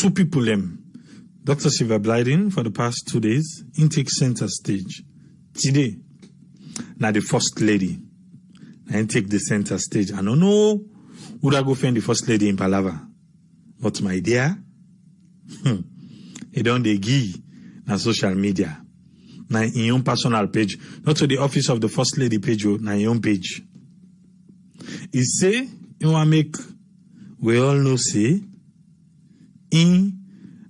two people Dr. Sylvia Blyden for the past 2 days, in take center stage. Today, now the first lady, and take the center stage. I don't know, would I go find the first lady in Palava? But my dear, you don't dey give na social media. Na in your personal page, not to the office of the first lady page, na your own page. He say, you want make, we all know say, in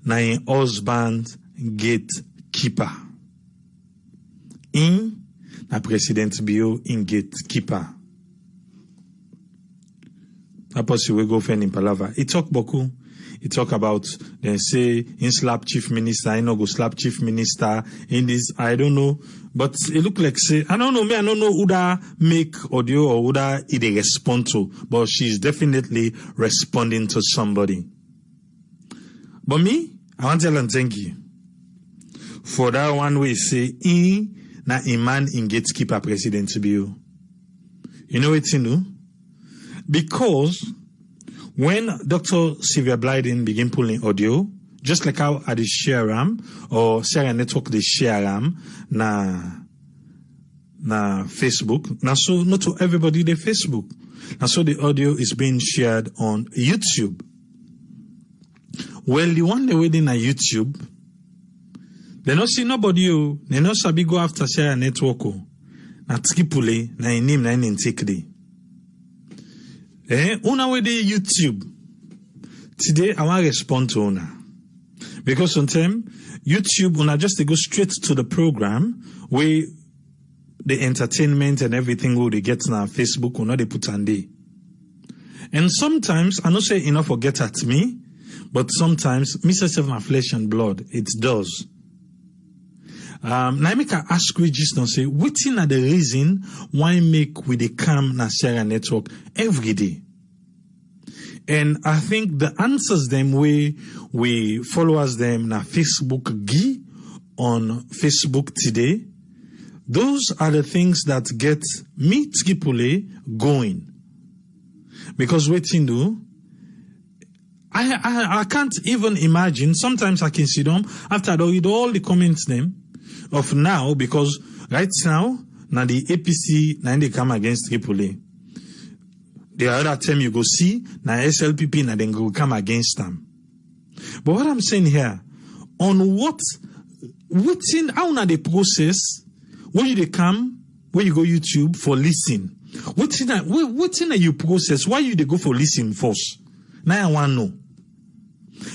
na in husband gatekeeper. In na President Bio in gatekeeper. That person will go find in Palava. He talk boku. He talk about, then say, in slap chief minister, I no go slap chief minister, in this, I don't know. But it look like, say, I don't know who that make audio or who that they respond to, but she's definitely responding to somebody. But me, I want to tell and thank you for that one way say, na man in gatekeeper President Bio. You know what you know? Because when Dr. Sylvia Blyden begin pulling audio, just like how I share or Sarah Network they share na Facebook, now so not to everybody they Facebook. And so the audio is being shared on YouTube. Well, the one they waiting on YouTube, they not see nobody, they not sabi go after Sarah Network, na tripule, na in name, na in take una with the YouTube. Today, I want to respond to una. Because sometimes, YouTube, una just to go straight to the program where the entertainment and everything will they get on Facebook, una they put on there. And sometimes, I don't say enough or get at me, but sometimes, me say my flesh and blood, it does. Now I make a ask we just don't say, what are the reason why make we the come na Sarah Network every day? And I think the answers them we followers them na Facebook on Facebook today. Those are the things that get me Tripoli going. Because waiting do, I can't even imagine. Sometimes I can sit down after I read all the comments them of now, because right now the APC now they come against Tripoli. The other time you go see now SLPP now then go come against them. But what I'm saying here, on what's in how now the process when you come when you go YouTube for listen. What's in you process? Why you they go for listen first? Now I want to know.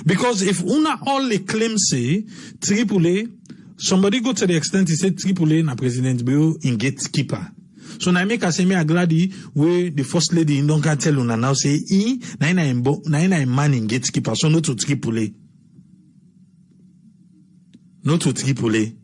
Because if una all the claims say Tripoli, somebody go to the extent he said Tripoli na President Bio in gatekeeper. So now make us say me a glady where the first lady in don't can tell una now say na man in gatekeeper. So no to Tripoli. No to Tripoli.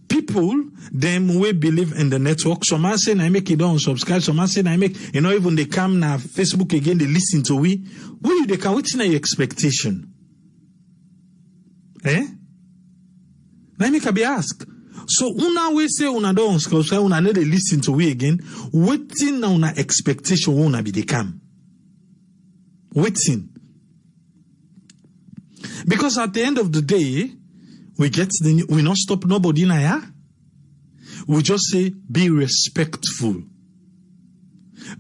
People, them we believe in the network. Some man say I make it don't subscribe. Some man say I make even they come na Facebook again, they listen to we. Where they can what's in your expectation? Now make a be asked. So una we say una don't subscribe, una need to listen to we again. Waiting now una expectation una be they come. Waiting. Because at the end of the day, we not stop nobody na ya. We just say be respectful.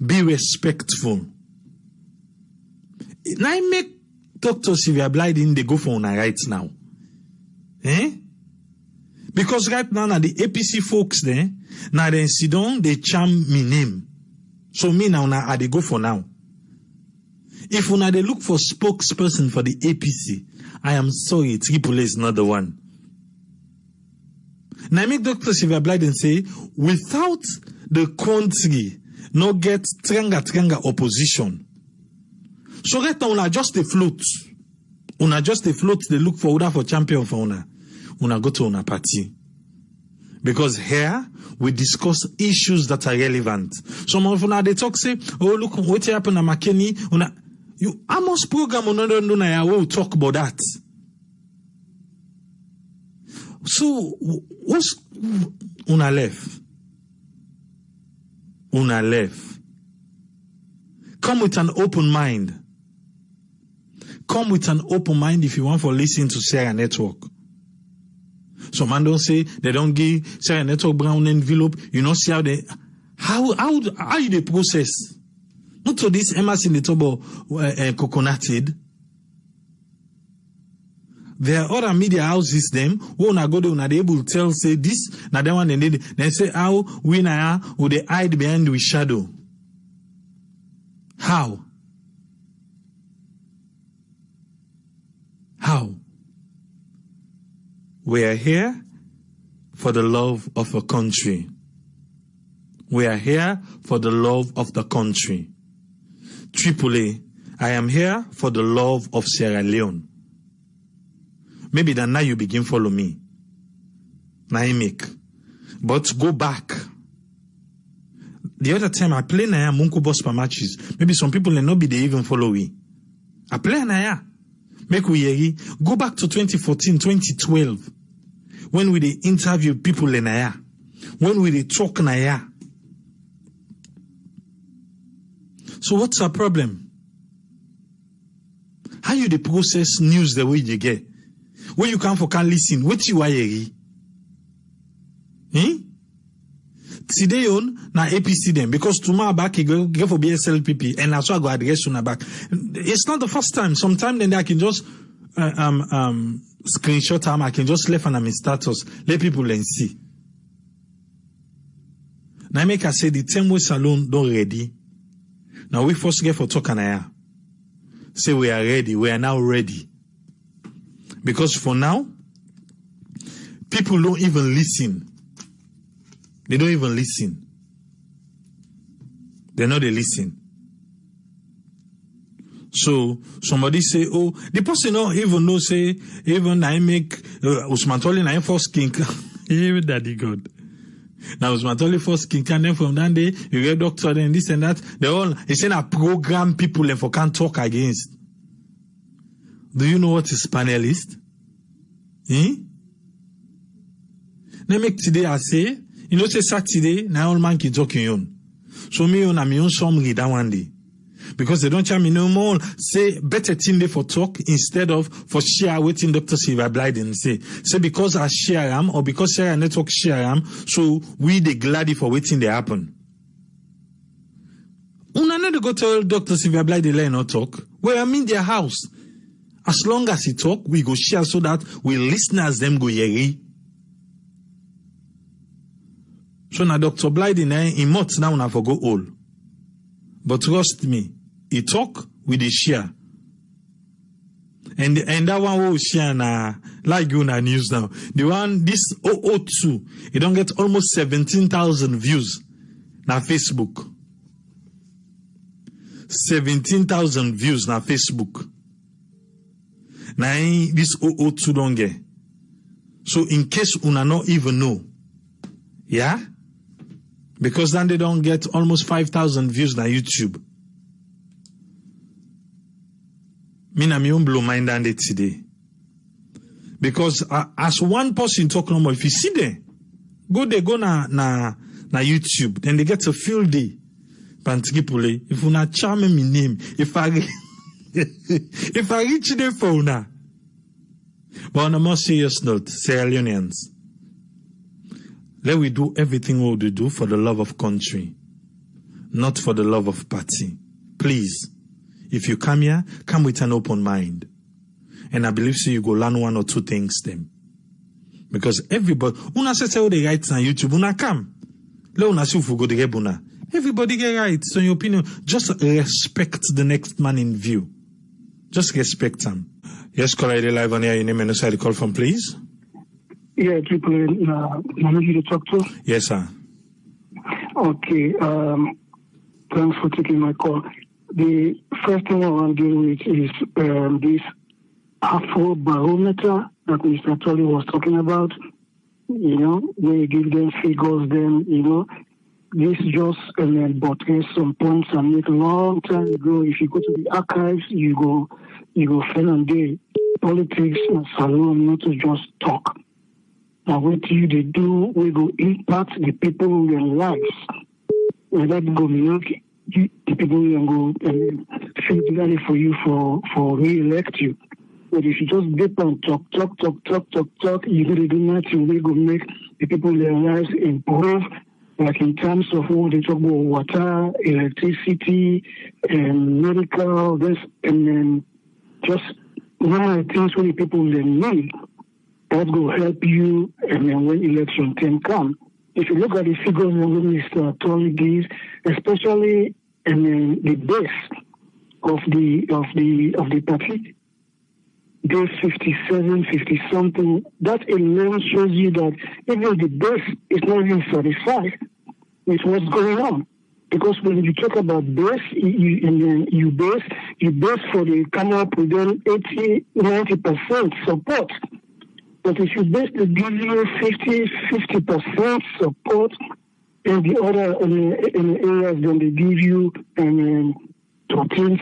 Be respectful. Now I make Dr. Sylvia Blyden they go for una right now. Because right now the APC folks there, now they sit down, they charm me name. So me now I they go for now. If una they look for spokesperson for the APC, I am sorry, Tripoli is not the one. Now I make Dr. Sylvia Blyden say, without the country not get tranga opposition. So right now una just a float. Una just a float, they look for order for champion for una go to una party. Because here we discuss issues that are relevant. Some of una they talk say, oh look what happened to McKinney. You Amos program will talk about that. So what's una left? Una left. Come with an open mind. Come with an open mind if you want for listening to Sarah Network. Some man don't say they don't give Sarah Network brown envelope. You know, see how they how you the process. Not to this Emma's in the table coconuted. There are other media houses them who na go they able to tell say this na that one they say how we na would they hide behind the shadow. How? How? We are here for the love of a country. We are here for the love of the country. Tripoli, I am here for the love of Sierra Leone. Maybe that now you begin follow me. Now I make. But go back. The other time I play Naya Munku Boss per matches. Maybe some people may not be they even follow me. I play Naya. Make we hear. Go back to 2014, 2012. When we they interview people in Naya. When we they talk Naya. So what's our problem? How you they process news the way you get? When you come for can listen, what you hear? Today on na APC them because tomorrow back you go for BSLPP and that's why I go address you back. It's not the first time. Sometimes then I can just screenshot them. I can just left on my status. Let people then see. Now make I say the 10-way salon don't ready. Now we first get for talk and I say we are ready. We are now ready. Because for now, people don't even listen. They don't even listen. They know they listen. So somebody say, oh, the person don't even know, say, even I make Usman Toli na first king. Even daddy God. Now Usman Toli first king, and then from that day, you get doctor and this and that. They all, it's in a program people and for can't talk against. Do you know what is panelist? Now make today I say, you know, say Saturday, now all man can talk on. So me on a me own summary that one day. Because they don't tell me no more, say better thing they for talk instead of for share waiting Dr. Silva Blyden say because I share am or because share network share am, so we the glad for waiting they happen. Una need go tell Dr. Silva Blyden let not talk. Well, I'm in their house. As long as he talk, we go share so that we listeners them go hear. So now Dr. Blyden in months now I forgo all. But trust me, he talk with the share. And that one will share na like you na news now. The one this 002, he don't get almost 17,000 views na Facebook. 17,000 views na Facebook. Now this 002 don't get. So in case una not even know, yeah? Because then they don't get almost 5,000 views on YouTube. Me na me own blow mind and it today. Because as one person talk no more, if you see them, go na YouTube, then they get a field day. Pantikipule, if una charm me name, if I reach the phone now. But on a more serious note, Sierra Leoneans, let we do everything we do for the love of country, not for the love of party. Please, if you come here, come with an open mind. And I believe so you go learn one or two things then. Because everybody, una say all the rights on YouTube, una come. Let una see if we go to Rebuna. Everybody get rights, so in your opinion, just respect the next man in view. Just respect him. Yes, caller, live on here. Your name and the call from, please. Yeah, people, I'm here to talk to. Yes, sir. Okay, thanks for taking my call. The first thing I want to deal with is this Afro barometer that Mr. Tully was talking about. You know, where you give them figures, then, you know, this just buttress some points I made a long time ago. If you go to the archives, you go find on the politics and salon, not to just talk. Now, what you they do, we go impact the people in their lives. Whether they go milk, the people will go physically for you for re-elect you. But if you just dip and talk, you really do nothing. We go make the people their lives improve, like in terms of what they talk about water, electricity, and medical, this, and then just one of the things when the people they need that will help you, and then when election time come. If you look at the figures of Mr. Authorities, especially the base of the party, day 57, 50 something, that alone shows you that even the base is not even satisfied with what's going on. Because when you talk about base, you base for the come up with 80-90% support. But if you basically give you 50% support in the other in the areas, then they give you 13,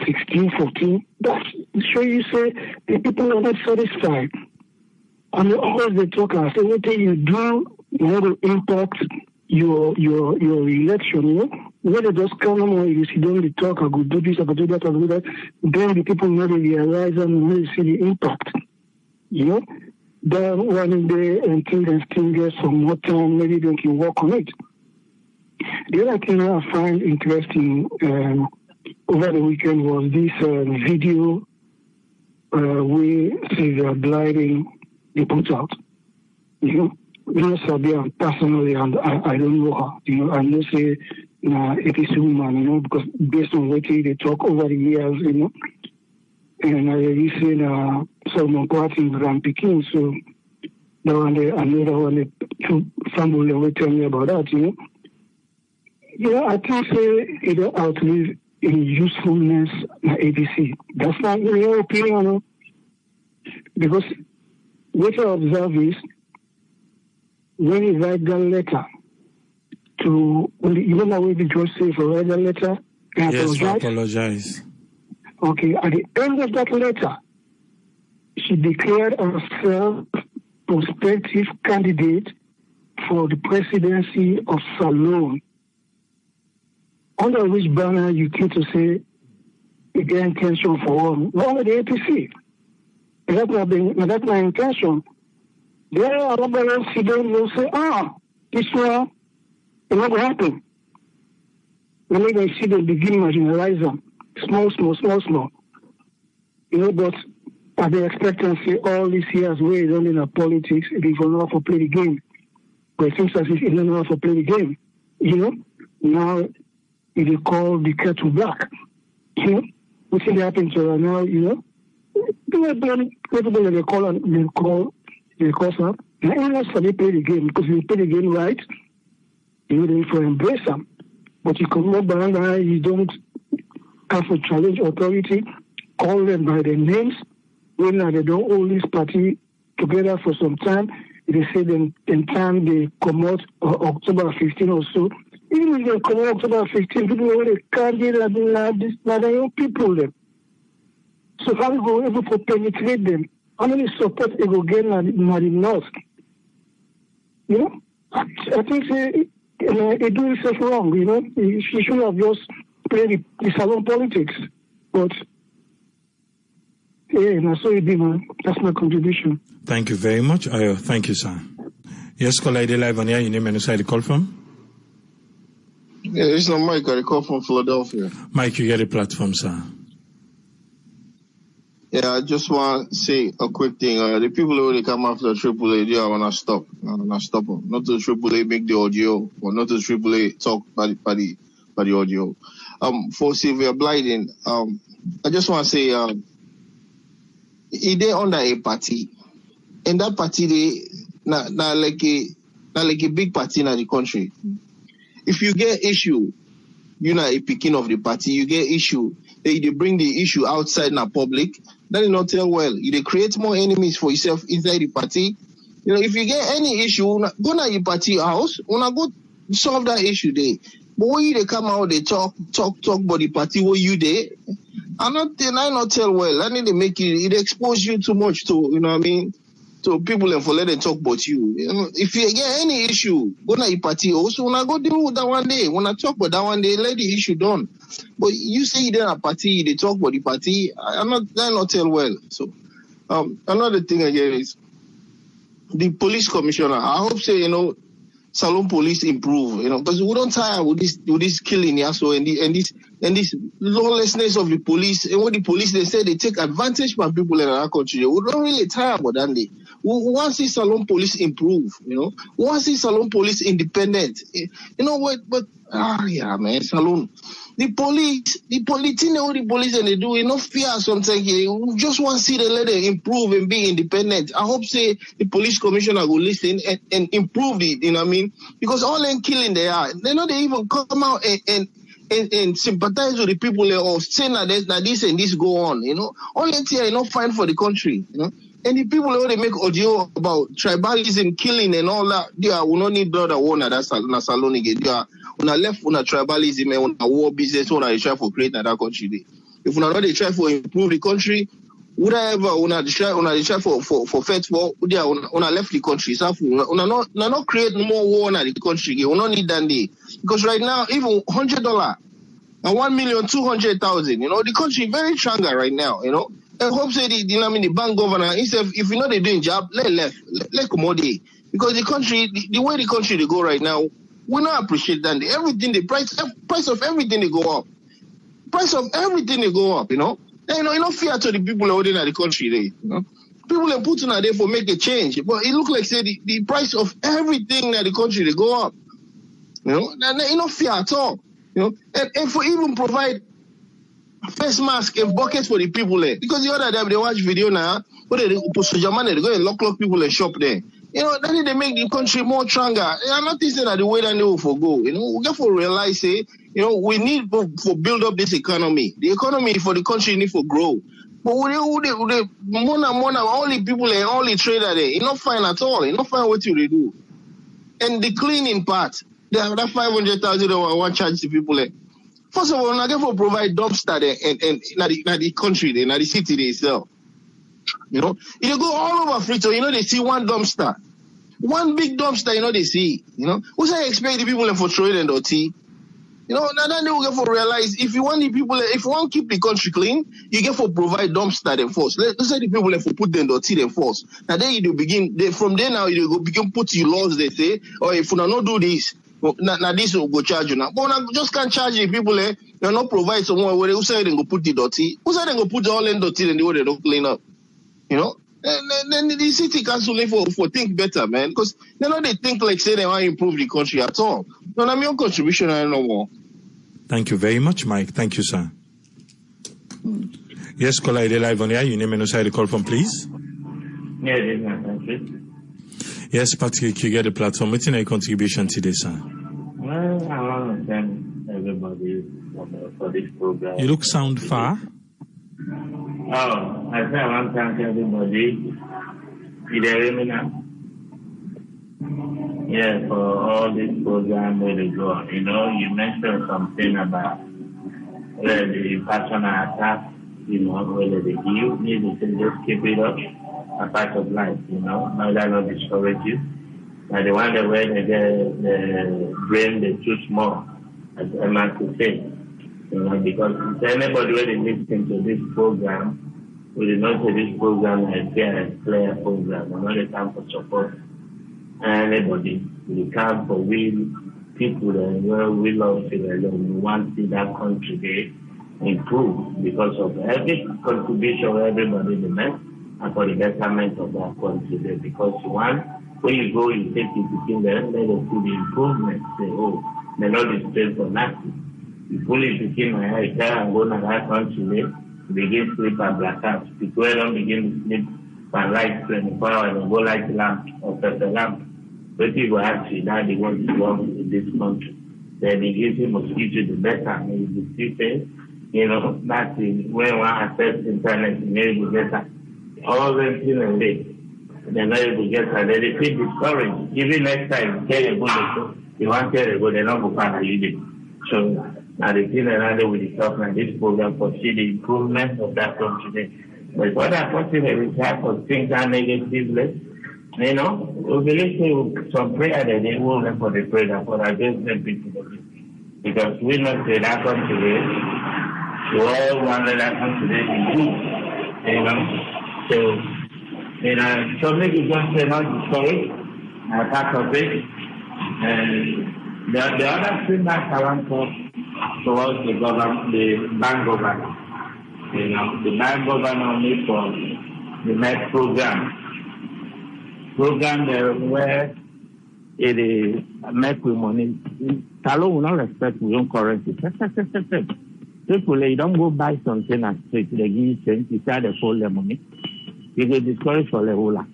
16, 14. That's sure you say the people are not satisfied. And always they talk about anything you do, you want to impact your election, you know. When they just come on, you see them talk, I go do this, I go do that, I go do that. Then the people know they realize and really see the impact. You know? Then one day until they still get some more time, maybe they can work on it. The other thing I find interesting over the weekend was this video where Sylvia Gliding they put out. You know, we know Sabia personally, and I don't know her. You know, I know say it is a woman, you know, because based on what they talk over the years, you know. And I listen Solomon Party in Grand Peking, so that one day, another one, somebody will tell me about that, you know. You know, I think say it outlive in usefulness in ABC. That's not your opinion, no? Because what I observe is when you write that letter to, you know the way the judge says for write that letter? Yes, apologize. Okay, at the end of that letter, she declared herself prospective candidate for the presidency of Salone, under which banner you came to say, the intention for one, not only the APC. That's my intention. There are other else will say, this one, it will happen. When they see them begin to marginalize them. Small. You know, but at the expectancy all these years where you don't know politics, it is not to play the game. But it seems as if you don't know how to play the game. You know, now it is called the kettle black. You know, what thing happened to her now, you know? They call her. And that's how they play the game, because if you play the game right, you know, for embrace them. But you come up behind her, you don't have to challenge authority, call them by their names. When they don't hold this party together for some time, they say then in time they come out October 15 or so. Even if they come out October 15, people already can't get their own people then. So how we go able to penetrate them? How many support they go get in the north? You know, I think they do itself wrong, you know. She should have just played the salon politics. But yeah, so it be, man. That's my contribution. Thank you very much, Ayo. Thank you, sir. Yes, caller, ID live on here. Your name and where you call from? Yeah, it's not Mike. I call from Philadelphia. Mike, you get a platform, sir. Yeah, I just want to say a quick thing. The people who really come after AAA, they want to stop. Stop them. Not the AAA make the audio, or not the AAA talk by the audio. For Sylvia Blyden, I just want to say, they under a party, and that party they not like a big party in the country. If you get issue, you're not a picking of the party. You get issue, they bring the issue outside in the public. That is not tell well. You create more enemies for yourself inside the party. You know, if you get any issue, go to your party house, go solve that issue there. But when they come out, they talk about the party where you there. I not tell well. I need to make it expose you too much to, you know what I mean? So people and for let them talk about you. You know, if you get any issue, go to your party also when I go deal with that one day. When I talk about that one day, let the issue done. But you say you didn't a party, they talk about the party. I'm not tell well. So another thing again is the police commissioner. I hope say, you know, Salon police improve, you know, because we don't tire with this killing, yeah. So and this lawlessness of the police, and what the police they say they take advantage from people in our country. We don't really tire about that. We want to see Salon police improve, you know. We want to see Salon police independent. You know what? But yeah, man, Salon. The police and they do enough fear sometimes. We just want to see them let them improve and be independent. I hope say the police commissioner will listen and improve it, you know what I mean? Because all them killing they are, they know they even come out and sympathize with the people or say that this and this go on, you know. All them here are not fine for the country, you know. And the people who they make audio about tribalism, killing and all that, they will not need blood or water. That's not Salon again. They are on a left, on a tribalism, and on a war business, on a try for create another country. If we not they try for improve the country, whatever, on a try for fight for, they are on a left the country. So on not create more war in the country. We don't need that day because right now even $100 and 1,200,000, you know, the country very stronger right now, you know. I hope say the bank governor, instead if you know they're doing job, let come out because the country, the way the country they go right now, we not appreciate that. Everything, the price of everything they go up. Price of everything they go up, you know. And, you know, fear to the people holding at the country there, you know. People are putting out there for make a change, but it look like say the price of everything at the country they go up, you know. And you know fear at all, you know. And for even provide face mask and buckets for the people there. Because the other day they watch video now, where they go and lock people and shop there. You know, that they make the country more stronger. I'm not saying that the way that they will go. You know, we got to realize, you know, we need for build up this economy. The economy for the country need for grow. But more all the people and all the trader there, you not fine at all. You not fine what you do. And the cleaning part, they have that 500,000 I want to charge the people there. First of all, I get for provide dumpster there and the country there, in the city they sell. You know, if you go all over Frito, you know, they see one dumpster. One big dumpster, you know, they see. You know, what's I expect the people for throwing and dirty? You know, now then they will get for realize if you want the people, if you want to keep the country clean, you get for provide dumpster them first. Let's say the people for put them dirty them first. Now then you begin, from there now you go begin put your laws, they say, or if you not do this, now this will go charge you now. But I just can't charge the people, you not provide someone where who say they go put the dirty. Who say they go put all in dirty and the way they don't clean up? You know, and then the city council for think better, man, because they know they think like say they want to improve the country at all. No, I'm your contribution, I don't know more. Thank you very much, Mike. Thank you, sir. Yes, caller, you're live on air. Your name and where you call from, please. Yeah, it is my country. Yes, Patrick, you get the platform. What's your contribution today, sir? Well, I want to thank everybody for this program. You look sound far. Oh, I say I want to thank everybody. Did you hear me now? Yeah, for all this program where they go. You know, you mentioned something about the personal attack, you know, whether they give, you can just keep it up, a part of life, you know, not discourage you. But the one that when they get the brain, they choose more, as Emma could say. You know, because anybody when they listen to this program, we did not say this program is a fair and clear program. We're not a time for support anybody. We come for we people that we love Sierra Leone. We want to see that country improve because of every contribution of everybody they make and for the betterment of that country there. Because one, when you go, you take it between them, let them see the improvement. Say, oh, they're not displayed for nothing. You pull it between my head and go to that country there, begin sleep and blackout. People don't begin to sleep and light 24 hours and go light lamp or pepper lamp. But people actually now they want to work in this country. Then they give him mosquito the better. Maybe the people, you know, nothing. When one access internet, maybe better. All them things and they're not able to get her. Then they feel discouraged. Even next time, tell a good, they want to tell a good, they're not going to find you. So now they feel another with the stuff and this program for see the improvement of that country. But what unfortunately is happening, things are negatively. You know, we believe some prayer that they will make for the prayer for against them people. Because we not say that come today. We all want that come today in good. You know. So maybe just say not the story, part of it. And the other thing that I want to talk towards the government, the bank governor. You know, the bank governor need for the next program where it is make with money. Talo will not respect your own currency. People, you don't go buy something and straight, they give you change, you start to fold the money. You get discouraged for the whole lot.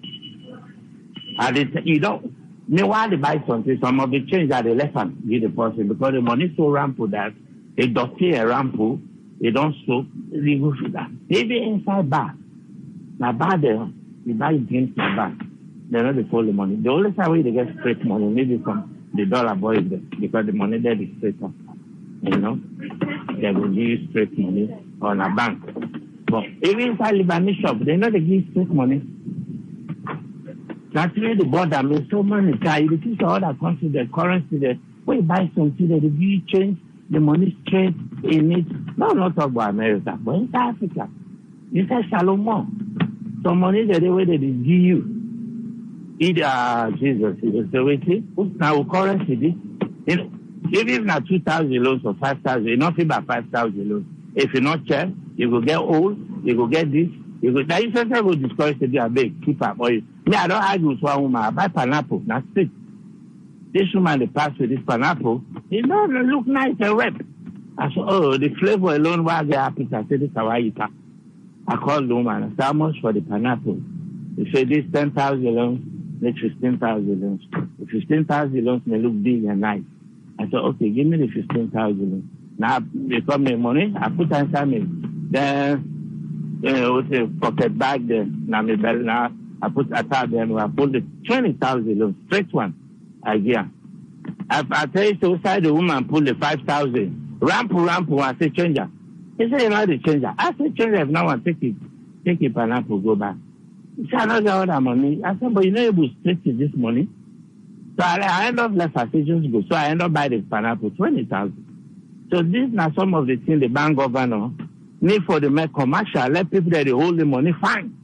And you don't, meanwhile they buy something, some of the change that they left and give the person because the money is so rampant that they dirty a rampant, they don't soak, they go through that. Maybe inside bar. Now bar there, you buy drinks in the bar. They know they fold the money. The only time they get straight money, maybe from the dollar boys there, because the money there is straight up. You know, they will give you straight money on a bank. But even inside Lebanese shop, they know they give straight money. That's where the border means so many times. You see all that countries, the currency there, when you buy something, they give you change, the money straight in it. No, not talk about America, but inside Africa. Inside Salomon, some money the way they give you. Either Jesus, so we see, now currency, you know, even if not 2,000 loans or 5,000, you not about 5,000 loans. If you not check, you will get old, you will get this, you will. Now, if I will discourage to be a big keep up. Or me, I don't argue with one woman. I buy pineapple, that's it. This woman, they pass with this pineapple, it don't look nice and red. I said, oh, the flavor alone, why get happy? I said, this is how I eat. I called the woman, I said, how much for the pineapple? They said, this 10,000 loans. Make 15,000 loans. The 15,000 loans may look big and nice. I said, okay, give me the 15,000 loans. Now, they come me money, I put inside me. Then, with a pocket bag there. Now, I put a tab there and I pulled the 20,000 loans. Straight one. Idea. I tell you, so side the woman pull the 5,000. Ramp, I say, changer. He said, you know the changer. I said, changer, if now I take it, pineapple, go back. He said, I don't get all that money. I said, but you know you will straight to this money. So I end up left as just go. So I end up buying the pineapple, 20,000. So these are some of the things the bank governor need for the make commercial. Let people that they hold the money, fine.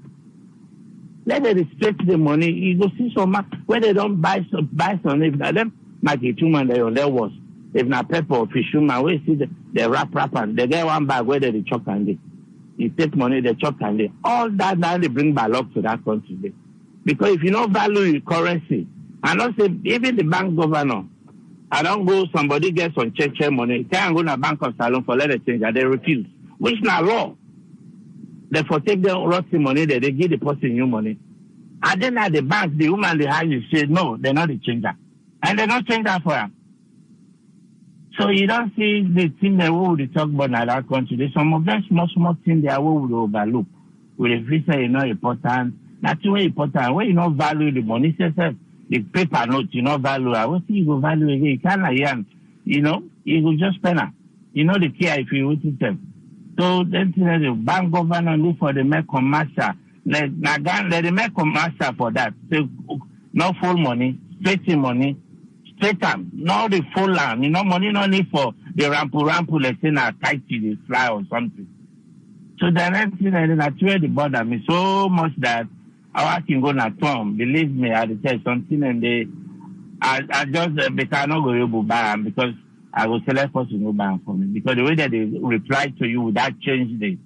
Let them respect the money. You go see some where they don't buy some. If them make it 2 man they on their was. If not pepper or fish man, we see the wrap and they get one bag where they chop and they. You take money, they chop and they. All that now they bring back luck to that country. There. Because if you don't value your currency, I don't say even the bank governor, I don't go somebody gets some check money, can't go to bank of salon for let it change, and they refuse. Which not law. Therefore take the rusty money that they give the person new money. And then at the bank, the woman they have you say no, they're not the changer. And they don't change that for her. So you don't see the thing that we would talk about in that country. There's some of them small things that we would overlook. With a visa, you know, important. That's very important. When you don't value the money, the paper note, you know, value. I will see you go value again. You can't, you know, you will just spend it. You know the care if you would system. So then the bank governor look for the make commercial. Let the make commercial for that. So no full money, straight money. Straight time, not the full land. You know, money no need for the rampu, let's say, now tight to the fly or something. So the next thing, that's where the bother me so much that I can go na Tom. Believe me, I say something and I just, because I'm not going to buy them because I will select person to buy them for me. Because the way that they reply to you without change the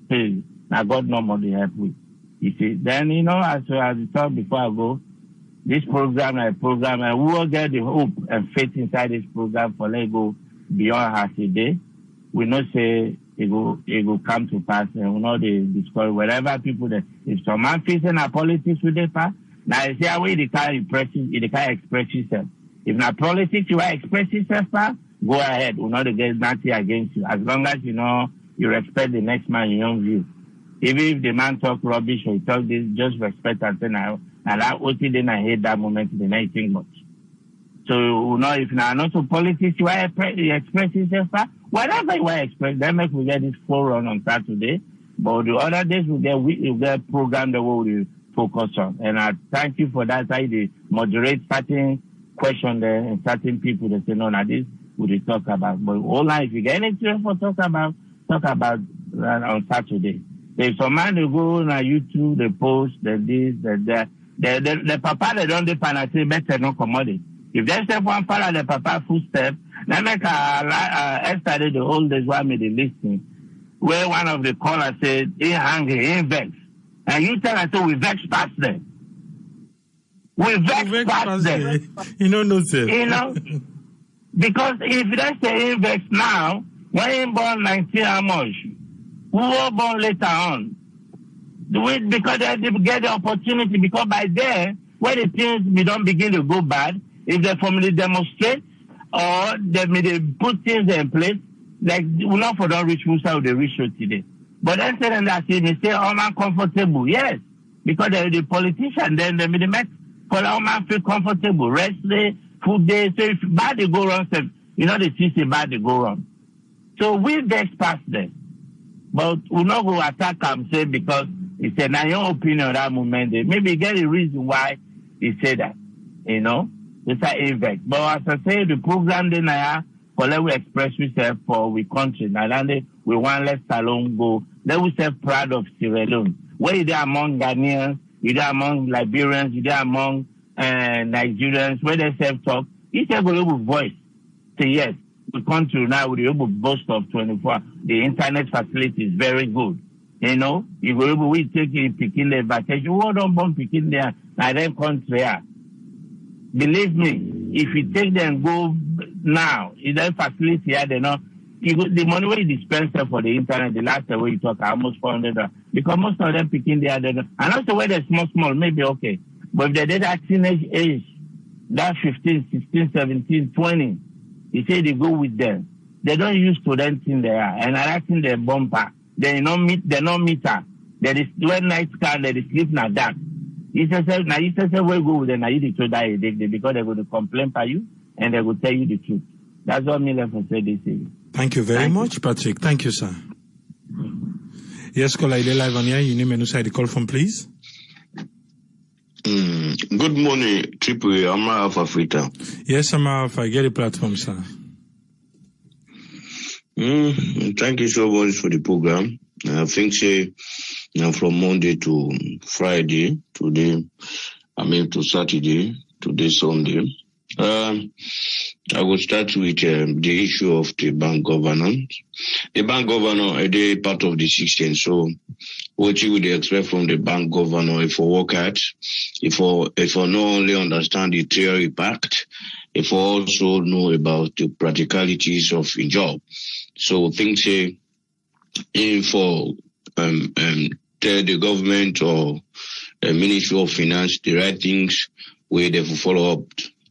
hey, now God no more they help with. You see, then, you know, as I thought before I go, this program, and we will get the hope and faith inside this program for let go beyond us today. We know say it will come to pass, and we know the discourage wherever people that if some man facing a politics with the past, now you see how they can't express yourself. If not politics, you want to express yourself, go ahead. We're not against nothing against you, as long as you know you respect the next man in your own view. Even if the man talk rubbish or he talk this, just respect and say now. And I also then I hate that moment, the night thing much. So, you know, if now not so politics, you want to express yourself, whatever you want to express, then make we get this forum on Saturday. But the other days we get program that will focus on. And I thank you for that. I they moderate certain questions there and certain people that say, no, now this we talk about. But all if you get anything for talk about on Saturday. If some man they go on YouTube, they post, they this, they that. The papa they don't depend on say better no commodity. If they step one follow the papa footstep, then make yesterday the oldest one made the listing where one of the callers said he hungry, he vex. And you tell us so we vex past them. We vex past them. You know, sir. You know? Because if they say he vex now, when he born 19 how much? Who will born later on? Do it because they get the opportunity, because by then, when the things we don't begin to go bad, if they formally demonstrate or they put things in place, like we not for don't reach Musa with the reach today. But then say that they say, oh man, comfortable. Yes. Because the politician then they make for the man feel comfortable. Rest day, food day. So if bad they go wrong, you know they see bad they go wrong. So we vex past them. But we not go attack him say because he said, now your opinion on that moment, maybe get a reason why he said that, you know, it's an effect. But as I say, the program then for let we express ourselves for we country. Now then we want let Salon go. Let we say proud of Sierra Leone. Where you there among Ghanaians, you there among Liberians, you there among Nigerians, where they self-talk, you say go with voice. Say yes, the country now with the able boast of 24. The internet facility is very good. You know, you go able we take a picking the vacation. Who don't born picking there? Now then country. Believe me, if you take them go now, in that facility here, they know the money we dispense for the internet. The last way you talk almost $400 because most of them picking there. And also where they're small, maybe okay. But if they did that teenage age, that 15, 16, 17, 20, you say they go with them. They don't use to them thing there, and I think their bumper. They not meter. There is when night scan, they sleep na dark. You say where go with them, now you to die because they're going to complain by you and they will tell you the truth. That's what me left for say this evening. Thank you very much, Patrick. Thank you, sir. Yes, caller, you're live on here. You name and who side the call from, please. Good morning, Triple Amar Alpha Frita. Yes, Amar Alpha, get the platform, sir. Thank you so much for the program. I think from Monday to Friday, to Saturday, today Sunday. I will start with the issue of the bank governor. The bank governor is a part of the system, so what you would expect from the bank governor if you work hard, if you not only understand the theory part, if you also know about the practicalities of a job. So things for tell the government or the Ministry of Finance the right things where they follow up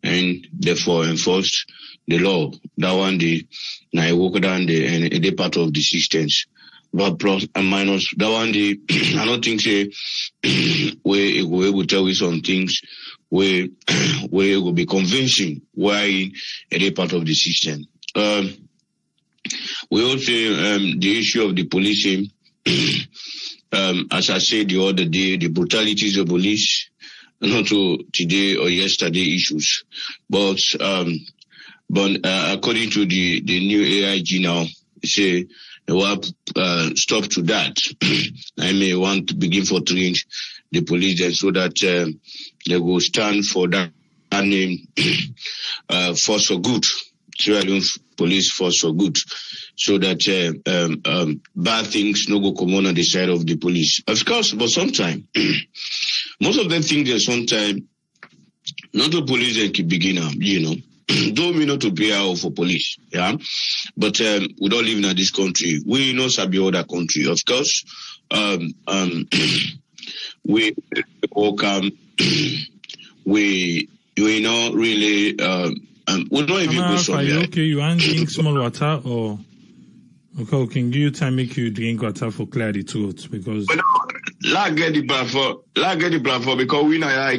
and therefore enforce the law. That one I work down the part of the systems. But plus and minus that one I don't think where it will able to tell you some things where it will be convincing why a part of the system. We also the issue of the policing. As I said the other day, the brutalities of police, not to today or yesterday issues, but according to the new AIG now, say they will stop to that. I may want to begin for train the police then so that they will stand for that name force for good. Police force for good, so that bad things no go come on the side of the police. Of course, but sometimes most of them think that sometimes not the police they keep beginner, you know. Don't mean not to pay out for police, yeah. But we don't live in this country. We know Sabi other country, of course. We welcome. We not really. We don't even go somewhere. Okay, you want drink small water or okay, we can give you time make you drink water for clear the throat because. Get the platform because we are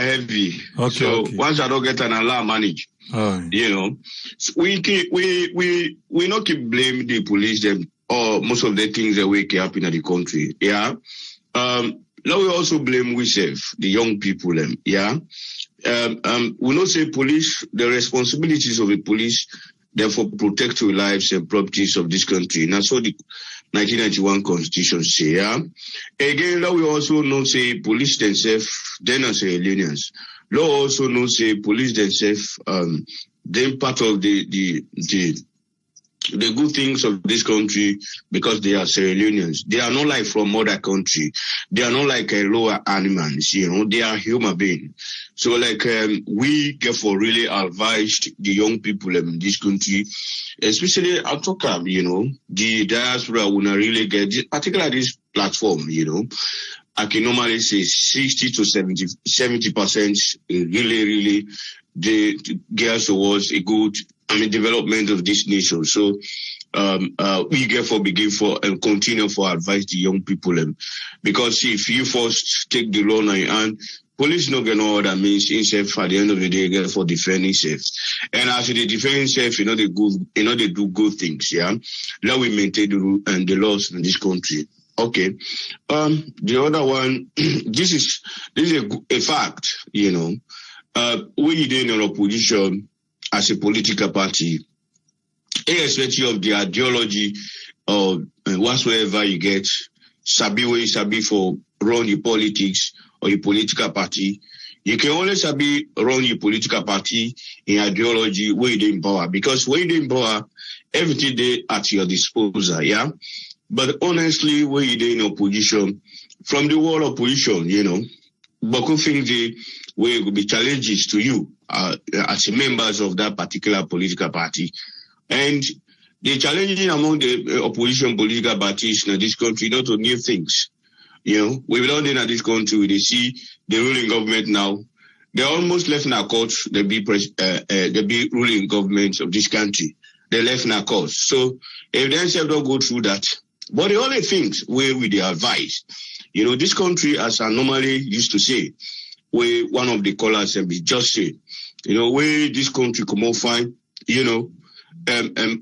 heavy. Okay, so okay. Once I don't get an alarm manage. Right. You know, we not keep blame the police them or most of the things that we happen in the country. Yeah. now we also blame ourselves, the young people, yeah. We not say police, the responsibilities of the police, therefore protect your lives and properties of this country. And that's what the 1991 Constitution say, yeah. Again, now we also not say police themselves, then as aliens. Law also not say police themselves, then part of the good things of this country because they are Sierra Leoneans. They are not like from other country. They are not like lower animals, they are human beings. So like we get for really advised the young people in this country, especially I talk about, the diaspora will not really get, particularly this platform, I can normally say 60 to 70% really they gears towards a good development of this nation. So we therefore begin for and continue for advise the young people because if you first take the law on your hand, police not gonna know what that means itself at the end of the day get for defending self. And as they defend self, they do good things, yeah. Now we maintain the rule and the laws in this country. Okay. The other one, this is a fact, when you did in opposition as a political party, irrespective of the ideology or whatsoever you get, sabi for run your politics or your political party, you can only sabi run your political party in ideology where you in power. Because when you in power, everything they at your disposal, yeah? But honestly, when you in opposition, from the word opposition, but things where will be challenges to you as members of that particular political party. And the challenges among the opposition political parties in this country, not to new things. We've done in this country, they see the ruling government now. They're almost left in our courts, the big ruling governments of this country. They're left in our courts. So if they themselves don't go through that, but the only things where we they advise, this country, as I normally used to say, where one of the callers be just say, where this country come out fine,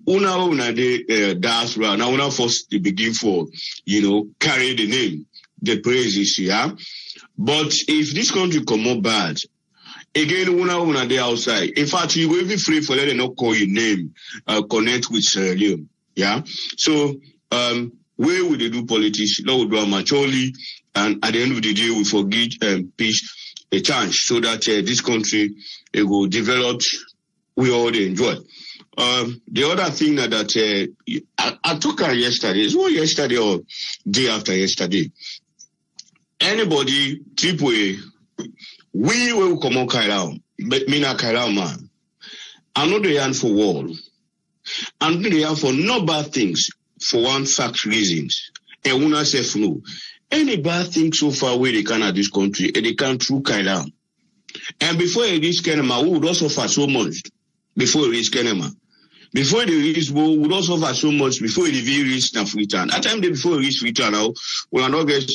una de diaspora, now una first to begin for, carry the name, the praises, yeah. But if this country come out bad, again, una de outside. In fact, you will be free for letting not call your name, connect with Sierra Leone, yeah. So, where would they do politics? Now we do maturely, and at the end of the day, we forgive peace a chance so that this country will develop. We all enjoy. The other thing that I took her yesterday, is what yesterday or day after yesterday. Anybody, AAA, we will come on Kailao, but me not Kailao man. I'm not the hand for war. I'm not the hand for no bad things for one fact reasons. And when I say no, any bad thing so far away they can at this country, and they can through Kailao. And before it reach Kenema, we would also suffer so much before it reach Kenema. Before they reach Bo, we would also suffer so much before it reach Freetown. At time before it reach Freetown now, we will not get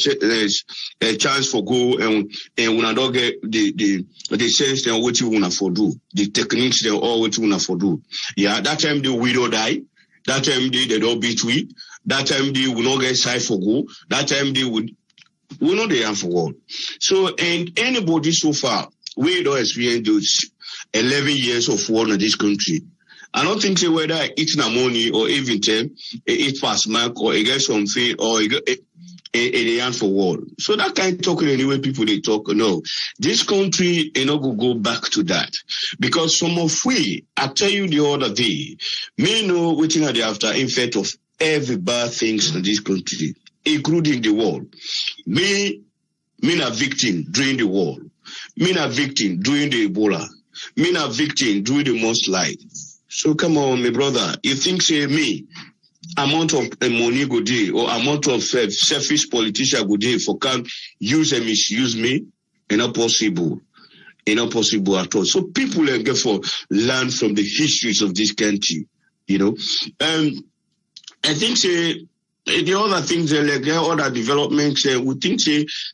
a chance for go and we will not get the sense and what you want to do, the techniques they all what you want to do. Yeah, that time the widow die. That time they don't beat we. That time they will not get side for go. That time they will not they have for go. So and anybody so far we don't experience those 11 years of war in this country. I don't think say whether I eat na money or even eat fast mark or I get something or a hand for war. So that kind of talking anyway people they talk. No, this country not go back to that because some of we I tell you the other day, me know waiting at the after effect of every bad things in this country, including the war. Me a victim during the war. Me a victim during the Ebola. Me a victim during the mudslide. So come on, my brother. You think say me amount of money go day or amount of selfish politician go day for can use and misuse me? It's not possible. It's not possible at all. So people get for learn from the histories of this country. I think say the other things, like other developments, we think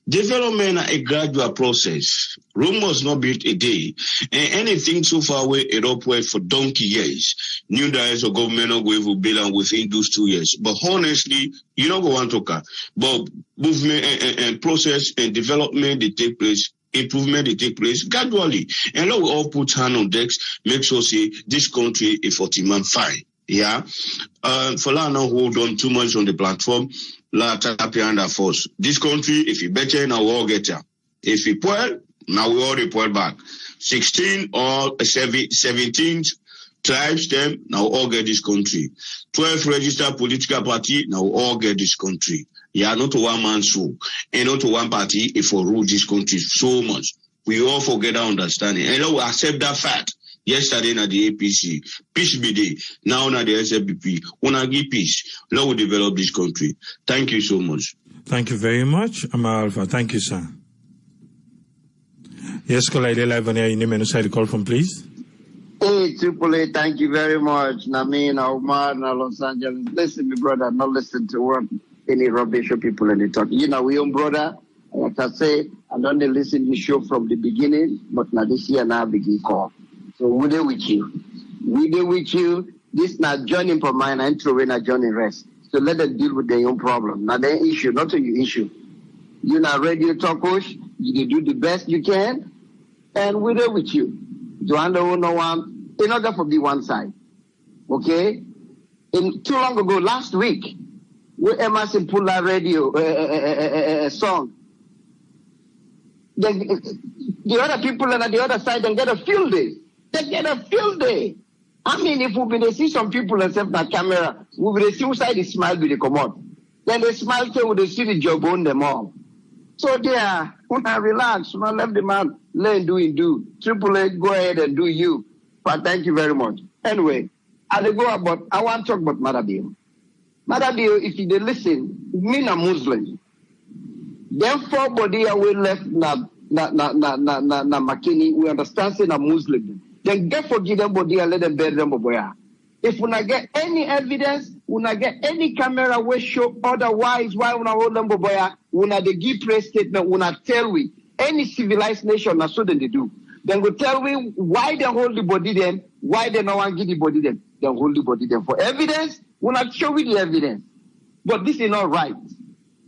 development is a gradual process. Rome was not built a day. And anything so far away, it upward for donkey years. New direction of government are going to build within those 2 years. But honestly, you don't go on to car. But movement and process and development, they take place. Improvement they take place gradually. And now we all put hand on decks, make sure say this country is 40-man fine. Yeah. For now, not hold on too much on the platform. La tap under force. This country, if you better, now we all get here. If you poor, now we all report back. 16 or 17 tribes, them now all get this country. 12 registered political party, now all get this country. Yeah, not to one man's show, and not to one party if we rule this country so much. We all forget our understanding. And now we accept that fact. Yesterday na the APC, peace be there. Now na the SFPP, wanna give peace. Now we develop this country. Thank you so much. Thank you very much, Amar Alpha. Thank you, sir. Yes, caller, live on air. Your name and where you call from, please. Hey, Triple A, thank you very much. Namin, Omar, na Los Angeles. Listen, me brother, not listen to what any rubbish people and they talk. You know, we own brother. Like I say, I don't listen to the show from the beginning, but now this year now begin call. So we there with you. We there with you. This not joining for mine and throw in a joining rest. So let them deal with their own problem. Now their issue, not your issue. You're not radio talkers. You do the best you can, and we're there with you. To handle no one in order for be one side. Okay? In too long ago, last week, we Emerson pulled that radio song. The other people on the other side don't get a field day. They get a field day. I mean, if we be see some people except that camera, we will see who side the smile be the come out. Then they smile till they see the job on them all. So there, when I relax, when I let the man learn do. Triple A, go ahead and do you. But thank you very much. Anyway, I want to talk about Madabio. Madabio, if you listen, me a Muslim. Then 4 body away left na Makini, we understand saying a Muslim. Then get forgive them body and let them bury them boya. If we not get any evidence, we not get any camera we show otherwise why we not hold them boya, we not the give press statement, we not tell we any civilized nation na so then they do. Then we tell we why they hold the body them, why they not want give the body them. They hold the body them for evidence, we not show we the evidence. But this is not right.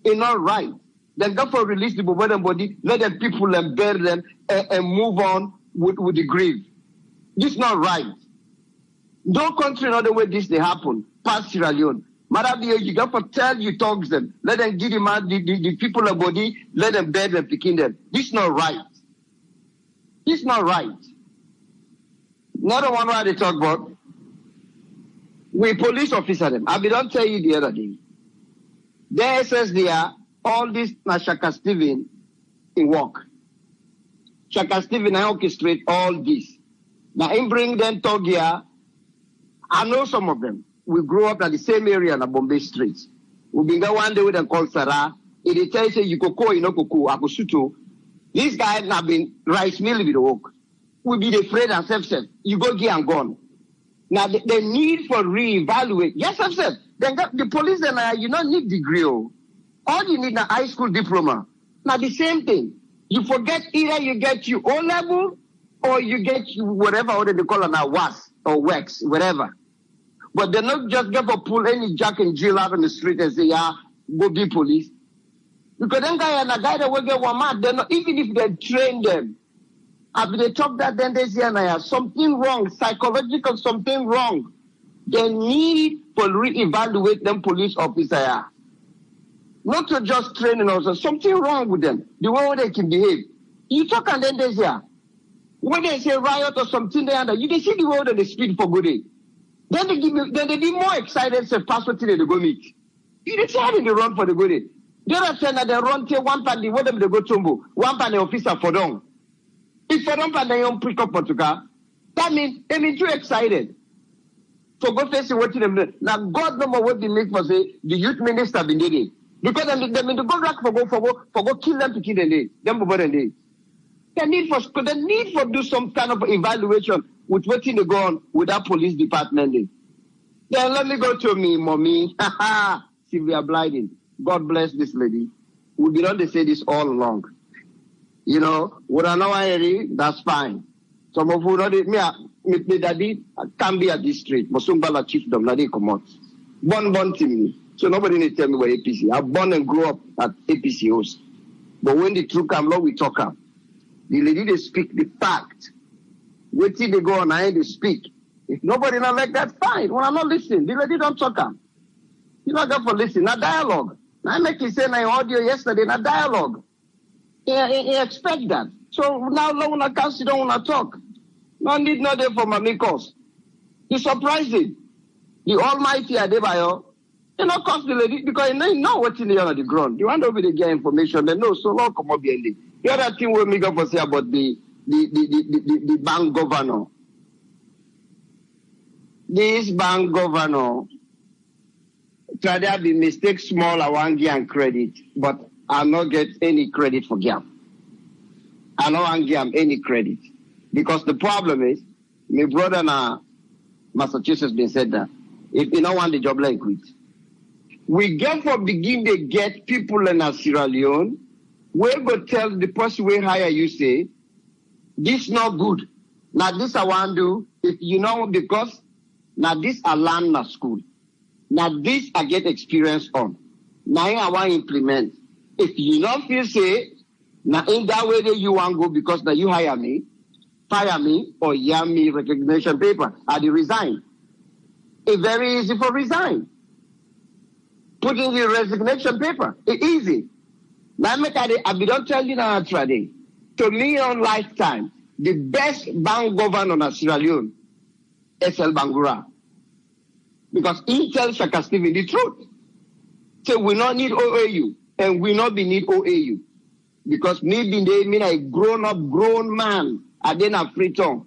It's not right. Then therefore release the body, let them people and bury them and move on with the grave. This is not right. No country in other way this they happen. Past Sierra Leone. Madabio, you got to tell you talks them. Let them give them the people a body, let them bury them, picking them. This is not right. This is not right. Another one where they talk about, we police officer them. I don't tell you the other day. There says there, all this na Shaka Steven in work. Shaka Steven I orchestrate all this. Now in bring them Togia. I know some of them. We grew up at the same area in Bombay Street. We been there one day with them called Sarah. It tells you koko, you know koko, akusuto. These guys have been rice mill with the work. We be afraid and self-self. You go get and gone. Now the need for reevaluate. Yes, I've said. Then the police then you don't need degree. All you need is a high school diploma. Now the same thing. You forget either you get you O level or you get you whatever order they call it now, WAS or WEX, whatever. But they're not just going to pull any jack and Jill out on the street and say, yeah, go be police. Because then guy and a guy that will get one mad, they're not, even if they train them, after they talk that, then they say, something wrong, psychological, something wrong. They need to reevaluate them police officer. Not to just training also, something wrong with them, the way they can behave. You talk and then they say, when they say riot or something, you can see the way that they speed for good day. Then they be more excited, say, pass what they go meet. You didn't say how they run for the good day. The other saying that they run to one party, what them they go tumbo, one party officer for them. If for them, they don't pick up Portugal, that means they mean too excited. For go face what them do. Now, God know what they make for say, the youth minister been did it. Because they mean to go back for go kill them to kill them day. Them over the day. The need for do some kind of evaluation with what they go on with that police department. Then let me go to me, mommy. severe blighting. God bless this lady. We did not say this all along. You know, what I know, that's fine. Some of you know, me daddy can be at this street. Mosumbala chiefdom, na they come out. Born team. So nobody need to tell me what APC. I born and grew up at APC host. But when the truth comes, Lord, we talk up. The lady they speak the fact. Wait till they go on and they speak. If nobody not like that, fine. When I'm not listening, the lady don't talk up. You not got for listening, not dialogue. Now I make you say my audio yesterday, not dialogue. You expect that. So now when I can't sit down when I talk. No need no day for my amigos. It's surprising. The Almighty Adebayo, you know, cost the lady because you know what's in the on the ground. You want to be to get information, they know so long come up behind it. The other thing we make up for say about the bank governor. This bank governor try to be mistake small, I want to give credit, but I'll not get any credit for Gam. I don't want to give him any credit. Because the problem is, my brother in Massachusetts been said that if you don't want the job, like quit. We get for begin to get people in Sierra Leone, we go tell the person we hire you say, this not good. Now this I want to do, if you know, because now this I learn na school. Now this I get experience on. Now I want to implement. If you don't feel say, now in that way that you want to go because now you hire me, fire me or yam me resignation paper. I resign. It's very easy for resign. Put in the resignation paper. It's easy. Now I don't tell you now today. To me on lifetime, the best bank governor in Sierra Leone, SL Bangura. Because he tells Shaka Stephen the truth. So we not need OAU and we not be need OAU. Because maybe they mean a grown man. I didn't have free tongue.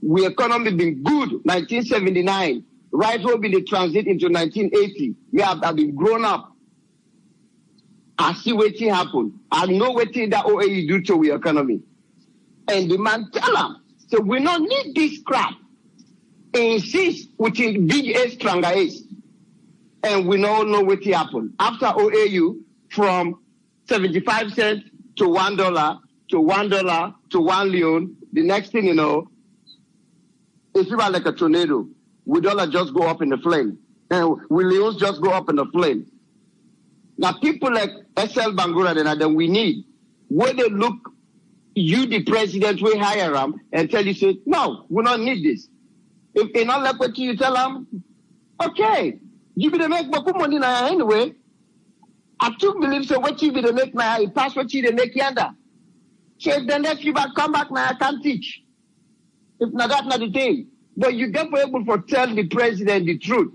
We economy been good, 1979. Right will be the transit into 1980. We have been grown up. I see what happen. I know what that OAE do to our economy. And the man tell them, so we don't need this crap. Insist within big A, stronger A. And we don't know what happened. After OAU, from 75 cents to $1 to $1 to 1 Leone, the next thing you know, it's like a tornado. We dollar just go up in the flame. And we Leones just go up in the flame. Now people like SL Bangura then we need, where they look, you the president, we hire them and tell you, say, no, we don't need this. If they not like what you tell them, okay, you be the make baku money now anyway. I too believe so what you be the make now, you pass what you the make yonder. So if the next you back come back now, I can't teach. If not that, not the thing. But you get for able to tell the president the truth.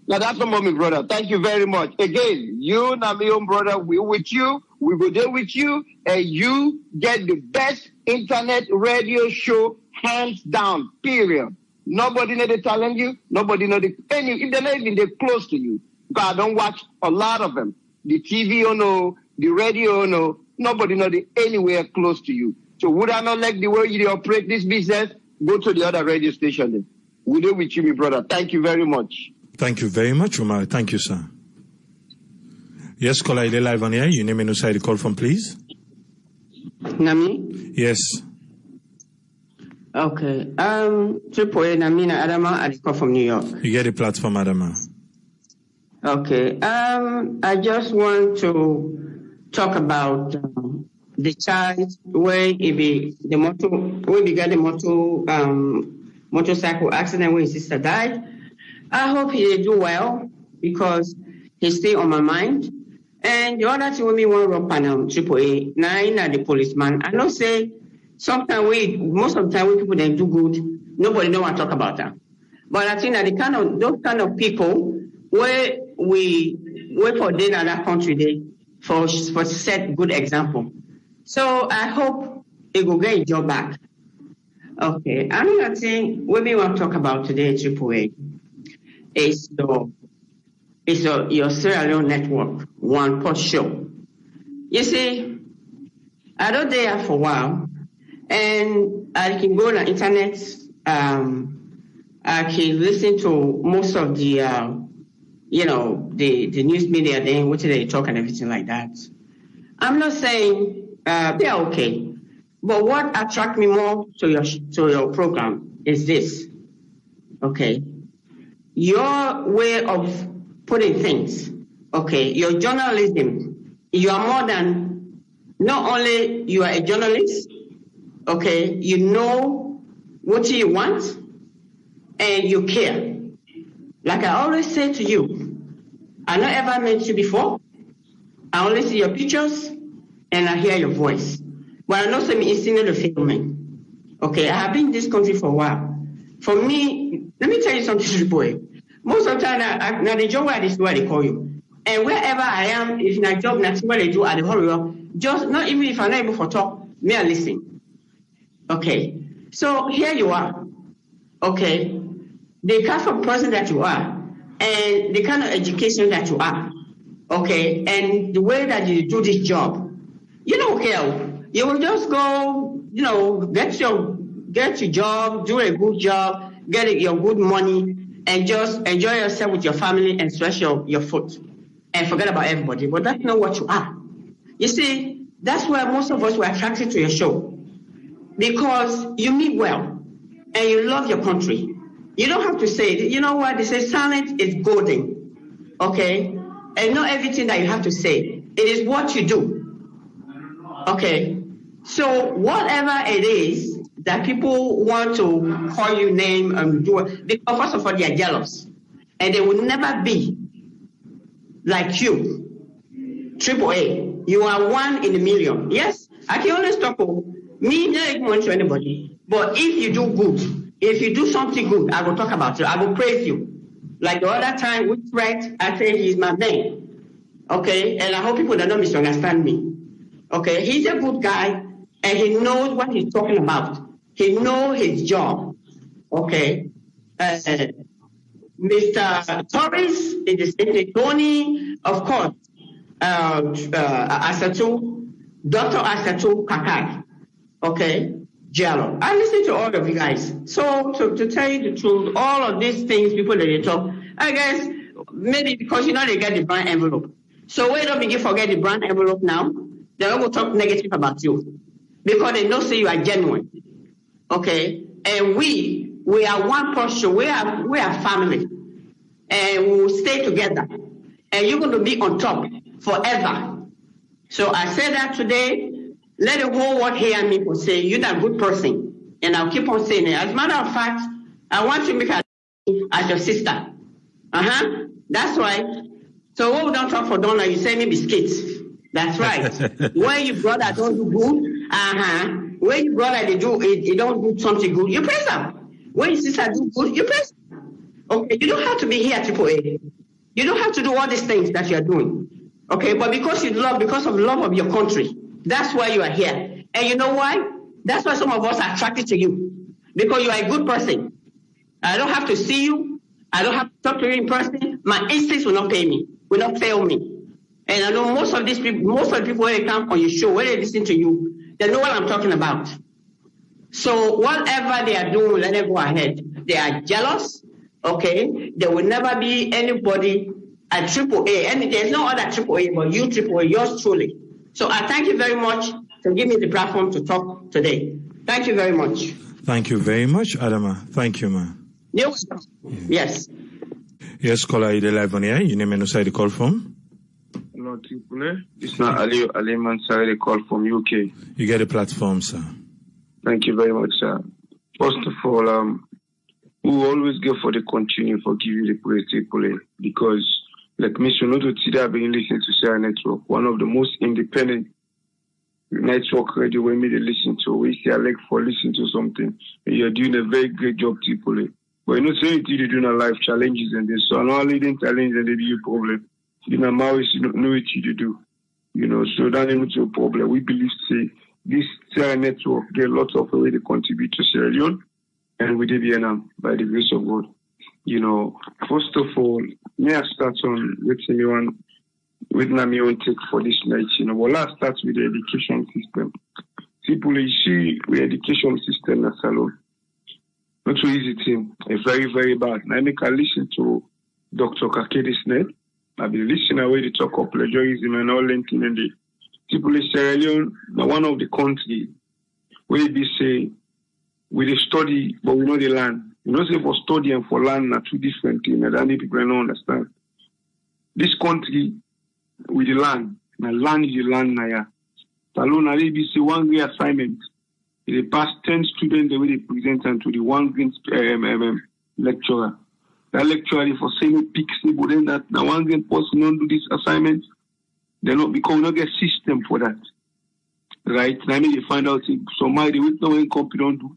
Now that's the moment, brother. Thank you very much. Again, you, Namion brother, we with you. We go there with you, and you get the best internet radio show, hands down. Period. Nobody know the talent you. Nobody know the any. If they're not even they're close to you, because I don't watch a lot of them. The TV or no, the radio or no. Nobody know the anywhere close to you. So would I not like the way you operate this business? Go to the other radio station then. We'll do with you, my brother. Thank you very much. Thank you very much, Umar. Thank you, sir. Yes, caller, you're live on here. Your name and where you call from, please. Nami? Yes. Okay. Triple A, Namina Adama, I call from New York. You get the platform, Adama. Okay. I just want to talk about the child where the motorcycle accident where his sister died. I hope he do well because he stay on my mind. And the other thing when me want to run Triple A, now the policeman. I know say sometimes most of the time when people they do good, nobody know what to talk about that. But I think that those kind of people where we wait for them in that country they for set good example. So I hope he will get a job back. Okay, another thing what we want to talk about today, Triple A, is your Sierra Leone network, One Pot Show. You see, I don't there for a while, and I can go on the internet. I can listen to most of the the news media, then what they talk and everything like that. I'm not saying they're okay, but what attracts me more to your program is this. Okay, your way of putting things. Okay, your journalism. You are more than not only you are a journalist. Okay, you know what you want and you care. Like I always say to you, I not ever met you before. I only see your pictures and I hear your voice. But I know some instant of filming. Okay, I have been in this country for a while. For me, let me tell you something, boy. Most of the time, now the job where this is where they call you. And wherever I am, if my job, that's what they do at the horror, just not even if I'm not able to talk, may I listen. Okay, so here you are. Okay, the kind of person that you are and the kind of education that you are. Okay, and the way that you do this job, you don't care. You will just go, get your job, do a good job, get your good money, and just enjoy yourself with your family and stretch your foot and forget about everybody. But that's not what you are. You see, that's why most of us were attracted to your show, because you mean well and you love your country. You don't have to say it. You know what? They say silence is golden. Okay? And not everything that you have to say. It is what you do. Okay? So whatever it is that people want to call you name and do it, because first of all, they are jealous. And they will never be like you. AAA. You are one in a million. Yes? I can always talk about me, not want to anybody. But if you do good, if you do something good, I will talk about you. I will praise you. Like the other time with Fred, I said he's my man. Okay? And I hope people don't misunderstand me. Okay? He's a good guy and he knows what he's talking about. He knows his job. Okay? Mr. Torres in the state, Leone, of course, Asatu, Dr. Asatu Kakai. Okay? Jello. I listen to all of you guys. So to tell you the truth, all of these things, people that they talk, I guess maybe because they get the brand envelope. So we don't begin forget the brand envelope now. They will talk negative about you because they know say you are genuine. Okay, and we are one person. We are family, and we will stay together. And you're going to be on top forever. So I say that today. Let the whole world hear me for say you're a good person, and I'll keep on saying it. As a matter of fact, I want to make her as your sister. That's right. So when we don't talk for Donna, you send me biscuits. That's right. When your brother don't do good, when your brother they don't do something good, you praise them. When your sister do good, you praise them. Okay, you don't have to be here AAA. You don't have to do all these things that you're doing. Okay, but because of love of your country. That's why you are here. And you know why? That's why some of us are attracted to you. Because you are a good person. I don't have to see you. I don't have to talk to you in person. My instincts will not fail me. And I know most of the people when they come on your show, when they listen to you, they know what I'm talking about. So whatever they are doing, let them go ahead. They are jealous. Okay? There will never be anybody at AAA. And there's no other AAA but you AAA, yours truly. So I thank you very much for giving me the platform to talk today. Thank you very much. Thank you very much, Adama. Thank you, ma. Yes. Yes, caller, you're live on here. Your name and where you call from? Hello, Tripoli. It's not Ali Mansari, they call from UK. You get a platform, sir. Thank you very much, sir. First of all, we will always give for the continue for give you the praise, Tripoli, because like me, you know, today I've been listening to Share Network, one of the most independent network radio when me they listen to. We say I like for listening to something. And you're doing a very great job, Tripoli. But you know, saying you're doing a life challenges and this. So I know leading challenge and they be a problem. You know, Maoris, you don't know what you do. You know, so that ain't a problem. We believe, say, this Share Network get lots of way to contribute to Sierra Leone and with the Vietnam by the grace of God. You know, first of all, may I start on with my own take for this night. You know, well, I start with the education system. People, you see, the education system that's alone. Not so easy thing. It's very, very bad. And I make a listen to Dr. Kakedisnet. I've been listening away to talk of plagiarism and all linking and the people in Sierra Leone, one of the countries where they say we study, but we know the land. You know, say for study and for land are two different things, and many people don't understand. This country with the land, now land is the land now. Alone, I be say one great assignment. They pass 10 students the way they present them to the one green lecturer. That lecturer for saying picks but then that now one green person don't do this assignment, they not because we not get system for that. Right? Now they find out somebody with no income don't do.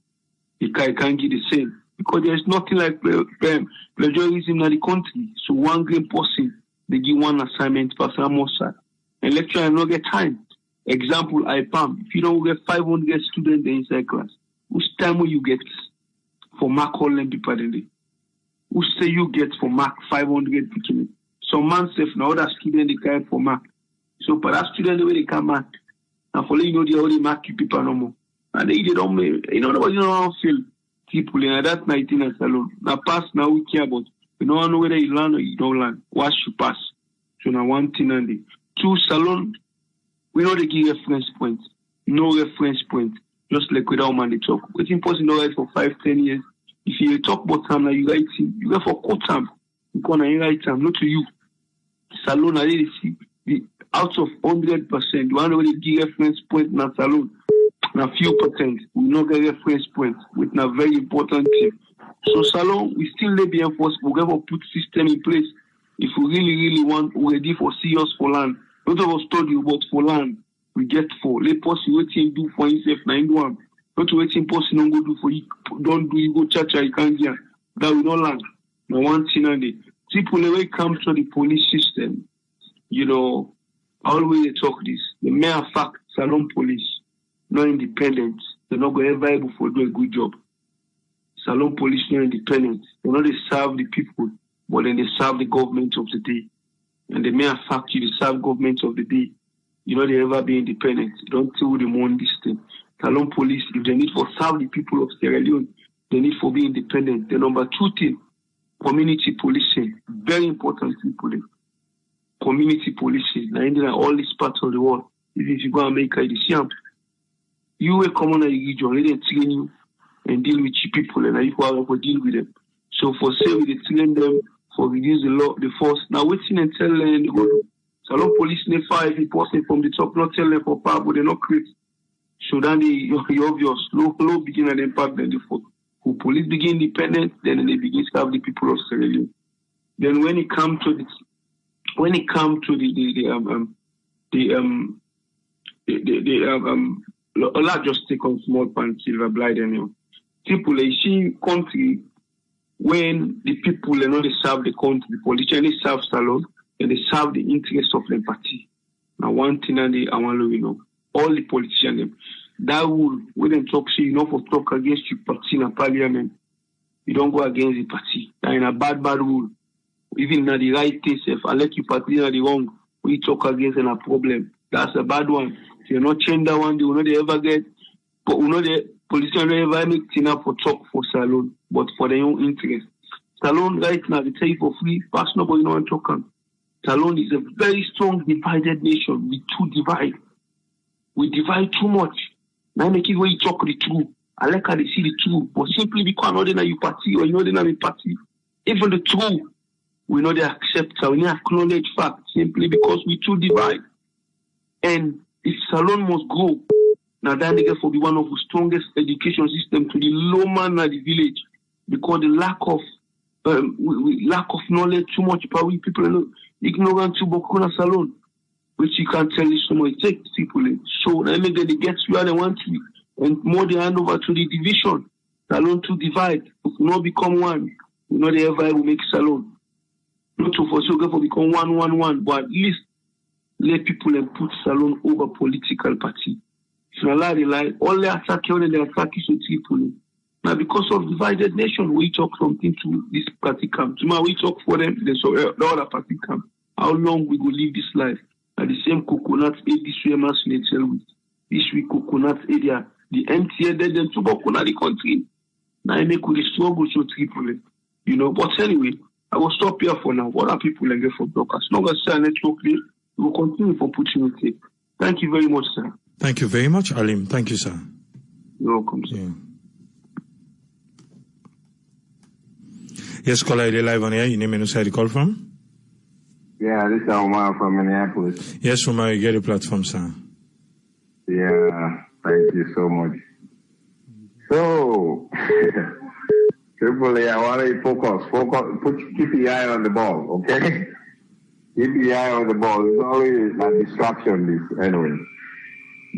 They can't get the same. Because there's nothing like plagiarism in the country. So one green person, they give one assignment per semester. And lecturer not get time. Example, IPAM. If you don't get 500 students inside class, which time will you get for mark all them people in there? Who say you get for mark 500 people? Some man say now other student they can for mark. So for that student the way they can mark, and for you know they already mark you people no more. And they don't make nobody don't feel people in that 19 and salon. Now pass now we care about. You don't know whether you learn or you don't learn. What should pass? So now one thing and the two salon. We know they give reference points. No reference point. Just like without man they talk. It's impossible to write for 5-10 years. If you talk about time now you write him. You go for quote time. You can't write time, not to you. Salon I really see the out of 100%, the one where they give reference point na salon. Na few percent. We not get reference point with a very important thing. So salon we still need be enforced. We're going to put system in place. If we really want, we're ready for serious for land. Not of us told you about for land, we get for. Let person waiting do for himself, 9-1. Not waiting person don't go do for you. Don't do you go cha-cha, you can't get. That will not land. Now one thing and the people when it comes to the police system, you know, always they talk this. The mere fact, Salon police, not independent. They're not going to ever able to do a good job. Salon police not independent. They're not they serve the people, but then they serve the government of the day. And the mere fact you serve government of the day, you know they ever be independent. You don't tell them on this thing. Salon police, if they need for serve the people of Sierra Leone, they need for be independent. The number two thing, community policing. Very important thing. Community policing. Now in all these parts of the world, even if you go and make a decision, you will come on a region, they train you and deal with your people and you have to deal with them. So for say we train them for reduce the law, the force. Now waiting and tell them go do. Salon police ne fire every person from the top, not tell them for power, but they not create. So then the obvious low begin and impact then the foot. Who police begin independent, then they begin to have the people of Sierra Leone. Then when it comes to the let's just take on small pan silver blind anyway. People they see country when the people they know they serve the country, the politicians they serve Salon and they serve the interests of the party. Now one thing and I want to know all the politicians that rule when they talk say you know for talk against your party in a parliament, you don't go against the party. That in a bad rule. Even na the right thing, if I let you party na the wrong, we talk against a problem. That's a bad one. If you not change that one, they will not ever get. But we know the politicians don't ever make thing up for talk for Salon, but for their own interest. Salon right now they take for free. Pass nobody no one talking. Salon is a very strong divided nation. We too divide. We divide too much. Now make it when you talk the truth. I like how they see the truth, but simply because not in a party or you know they not in party, even the truth. We know they accept, we acknowledge fact simply because we too divide. And if Salon must grow, now then they get for be one of the strongest education system to the low man at the village because the lack of knowledge too much power people are ignorant to Bokuna Salon, which you can't tell you so much take people in. So then they get where they want to and more they hand over to the division. Salon to divide, if we not become one, we know they ever will make Salon. Not to for sure for become one, but at least let people and put Salon over political party. If you allow the lie, all they attack you and they attack you to people. Now because of divided nation, we talk something to this party camp. Tomorrow we talk for them, they so the other party camp. How long we go live this life? At the same coconut ate this way mass with this week coconut area. The MTA dead them to coconut the country. Now I make with the struggle so triple. You know, but anyway. I will stop here for now. What are people again for block? As long as Sarah Network, we will continue for opportunity. Thank you very much, sir. Thank you very much, Alim. Thank you, sir. You're welcome, sir. Yeah. Yes, caller, you're live on air. Your name and where you call from? Yeah, this is Omar from Minneapolis. Yes, Omar, you get a platform, sir. Yeah, thank you so much. So, Tripoli, I want you to focus, keep your eye on the ball, okay? Keep your eye on the ball. It's always a distraction, this, anyway.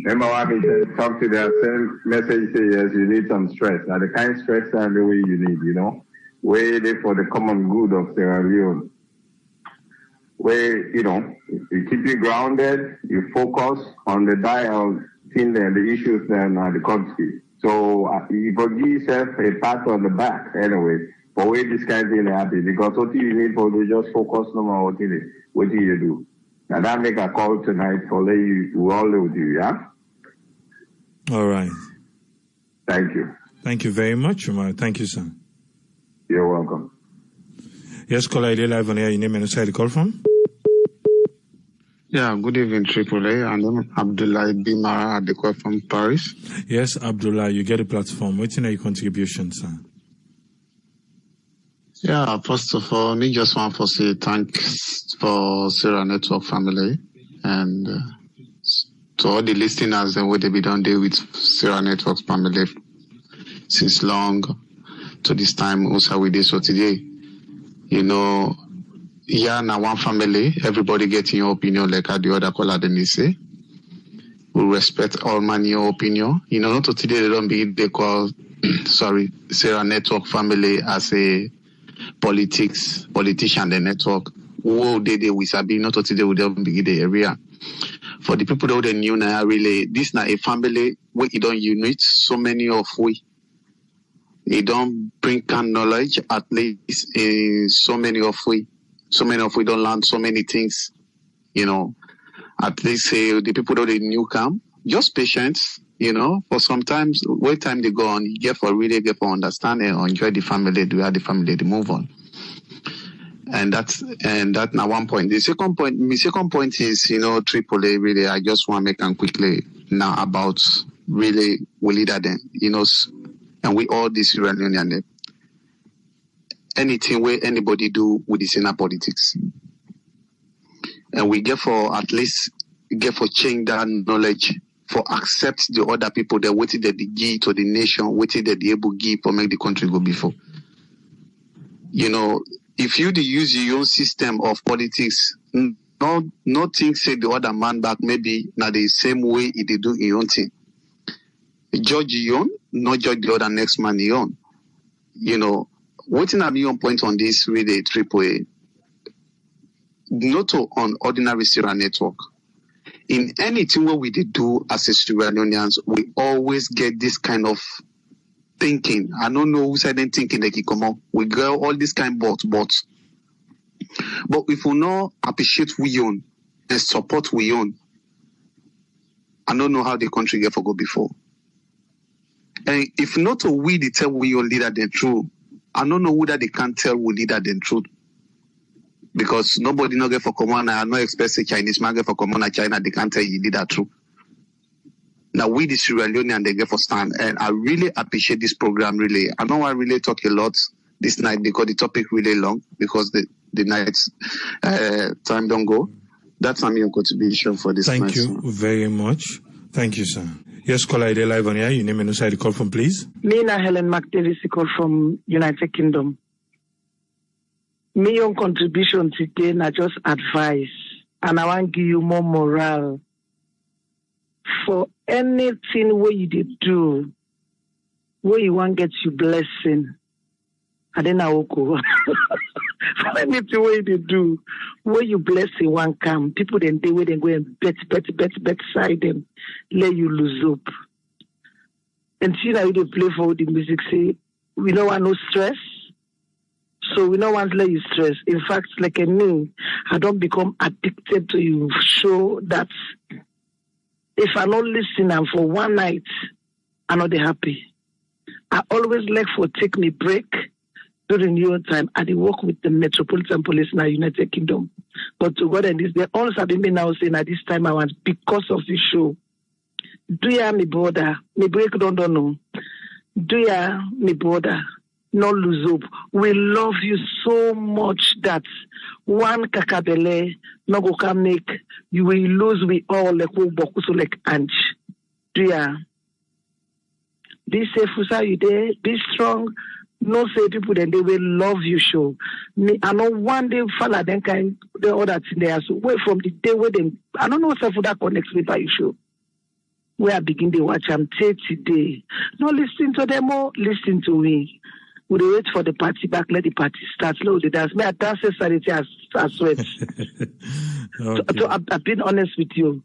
Remember what I said, something that same message says, yes, you need some stress. Now, the kind of stress and the way you need, you know? Wait for the common good of Sierra Leone. Where, you know, you keep you grounded, you focus on the dial thing and the issues then the country. So you forgive yourself a pat on the back anyway, for where this kind of thing happen. Because what you need for to just focus no matter what do you do. Now that make a call tonight for let you all with you, yeah? All right. Thank you. Thank you very much, Umar. Thank you, sir. You're welcome. Yes, caller, you're live on air. Your name and where you call from? Yeah, good evening, AAA. I'm Abdullah Bimara Adekwe from Paris. Yes, Abdullah, you get a platform. What's your contribution, sir? Yeah, first of all, me just want to say thanks for Sarah Network family and to all the listeners and what they be done there with Sarah Network family since long to this time also we did so today. You know, yeah, now one family, everybody getting your opinion like how the other caller then say. We respect all man your opinion. You know, not today they don't be they call Sarah Network family as a politician the network. Whoa, they we sabi not today we don't be the area. For the people that they knew now really this now a family where you don't unite so many of we. It don't bring knowledge at least in so many of we don't learn so many things, you know. At least the people that they knew come, just patience, you know. For sometimes where time they go on, you get for understanding or enjoy the family, do have the family to move on. And that's now one point. My second point is, you know, AAA really I just want to make them quickly now about really we leader them, you know, and we all this Iranian anything where anybody do with this inner politics. And we get for at least get for change that knowledge, for accept the other people that waited that they give to the nation, waited that they able give for make the country go before. You know, if you use your own system of politics, nothing say the other man back maybe not the same way they do your own thing. Judge your own, not judge the other next man your own. You know, waiting at me on point on this really AAA. Not on ordinary Sierra Network. In anything what we did do as a Sierra Leoneans, we always get this kind of thinking. I don't know who said thinking that he come up. We get all this kind of bots. But if we not appreciate we own and support we own, I don't know how the country get for go before. And if not we the tell we own leader the truth, I don't know whether they can tell we leader the truth. Because nobody no get for common. I no expect a Chinese man get for common China. They can't tell you did that true. Now we the Sierra Leonean they get for stand, and I really appreciate this program. Really, I know I really talk a lot this night because the topic really long because the night's time don't go. That's my contribution for this. Thank you very much. Thank you, sir. Yes, caller, ID live on here. Your name and where you call from, please. Nina Helen McDavis, call from United Kingdom. My own contribution today, I just advice, and I want to give you more morale for anything where you did do, where you want to get your blessing, and then I will go. For anything where you did do, where you blessing one come, people then they wait and go and bet side them, let you lose up. And see now you play for the music, say, we don't want no stress. So we don't want to let you stress. In fact, like me, I don't become addicted to you. Show that if I don't listen and for one night, I'm not happy. I always like for take me break during your time, I did work with the Metropolitan Police in the United Kingdom. But to God and this, they all have been now saying at this time I want because of the show. Do ya me border? Me break down don't know. Do ya me border? No lose hope. We love you so much that one kakabele no go can make you will lose we all like bokuso like Ange. Do ya? Be safe, Fusa, you there? Be strong. No say people then they will love you show. Me, I know one day fella then kind the other thing there. So wait from the day where them I don't know if that connects me by you show. Where I begin to watch them today. No listen to them or listen to me. We wait for the party back, let the party start. Slow the dance. Me I dance sanity as sweat. Okay. So I've been honest with you.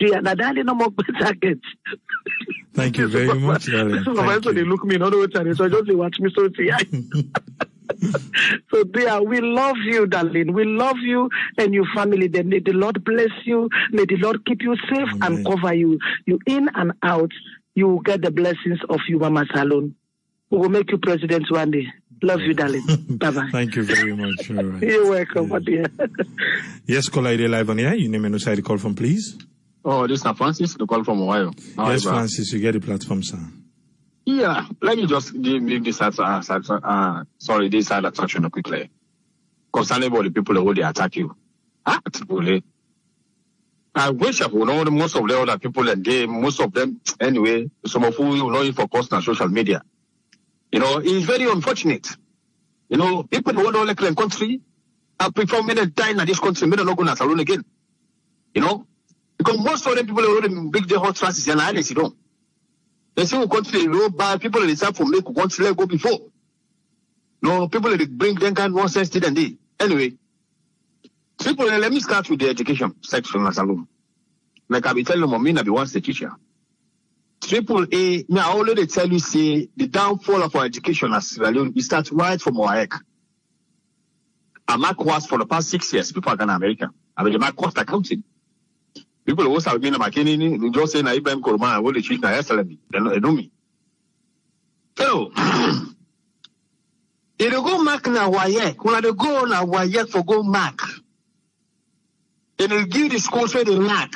Yeah, now that no more target. Thank you very much, darling. So they look me, not what so just watch me so So dear, we love you, darling. We love you and your family. Then may the Lord bless you. May the Lord keep you safe and cover you. You in and out, you will get the blessings of you, Mama Salon. We will make you president one day. Love you, darling. Bye-bye. Thank you very much. All right. You're welcome, my dear. Yes, caller, you're live on here. Your name and who side the call from, please. Oh, this is Francis, the call from Ohio. Yes, Francis, you get the platform, sir. Yeah, let me just give this side attraction quickly. Concerning about the people who they attack you. I wish I would know most of the other people and most of them anyway, some of who you know it for post on social media. You know, it's very unfortunate. You know, people who don't like the country, I prefer me to die in this country, me to not go to salon again. You know? Because most of the people who are big day hot trances and I you know. They say we country low bad people in the for make we country let go before. No, people they bring them kind of nonsense to them day. Anyway, people let me start with the education section as alone. Like I be telling them, I be once the teacher. Triple A, now already tell you say the downfall of our education as Sierra Leone, it starts right from our heck. I mark was for the past 6 years, people are going to America. I mean, the mark cost accounting. People who have been a McKinney, just saying, Ibrahim Korman, what the chief, I they know me. So, if you go mark now, Wayek, when they go now, Wayek for go mark, and they give the schools where they lack.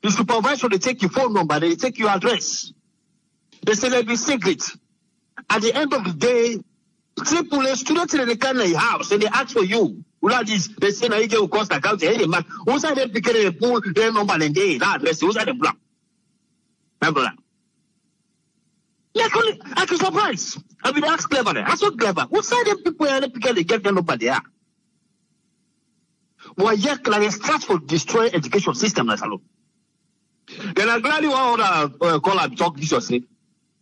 The supervisor, they take your phone number, they take your address. They say they'll be secret. At the end of the day, triple A students in the kind of house and they ask for you. They say now you get cost account. Hey, man, who's that picking a pool, their number and day, that address, who's that the block? My brother. Like, I can surprise. I mean, that's clever. That's so clever. What's that people are picking they get their number there? Why, yeah, like a stressful destroy education system, that's alone. Then I'm glad you want to call and talk this yourself.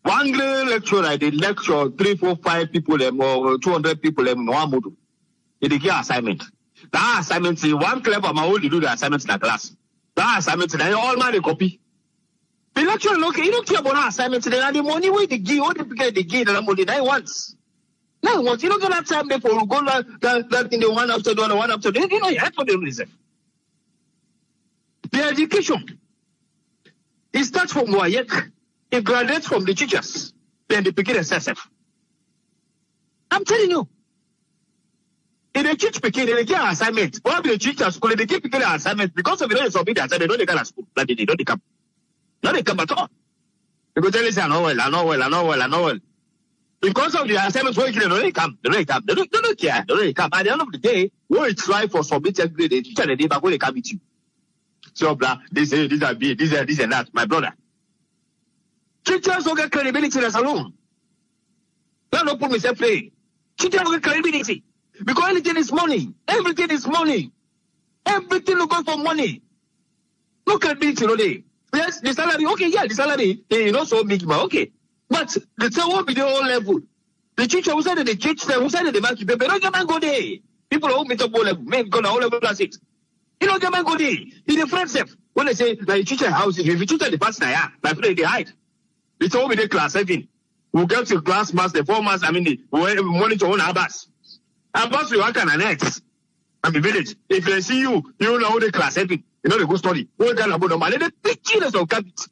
One great lecture, I did lecture 3, 4, 5 people or 200 people in one module. They get assignment. That assignment is one clever man only do the assignments in the class. That assignment is all man they copy. The lecturer look, you don't care about that assignment today. And the money where they give, all the people they give, the money they want. Now once you don't get that time there for go that in the one after the one after the you know you have to do reason. The education. It starts from WAEC. It graduates from the teachers. Then they begin SSF. I'm telling you. In the teach picking, they get an assignment. All the teachers school, they keep picking an assignment because of the submit the assignment. They don't get a school. But they don't come. No, they come at all. They go tell you, I know well. Because of the assignments, they don't come. They don't care. They don't come. At the end of the day, when you try for submitted grade, the teacher, they back when they come with you. So, blah, they say, these are B, this and that, my brother. Teachers don't get credibility in a salon. Let not put myself play. Teachers don't get credibility. Because anything is money. Everything is money. Everything will go for money. No credibility, no day. Yes, the salary, okay, yeah, the salary, you know, so big, but okay. But the third will be the whole level. The teacher who said that they teach them, who said that they mark you, they don't get man go there. People who meet up all level, men go to all level class 6. You don't get man go there. In the friend self, when they say, like, you teach a house, if you teach the person, my friend, they hide. They told me they class 7. We'll get to class master, 4 months, we monitor on our bus. Our bus, we work on an X. I'm a village. If they see you, you know the class 7. You know the good story. What kind of money? They teach you some capital.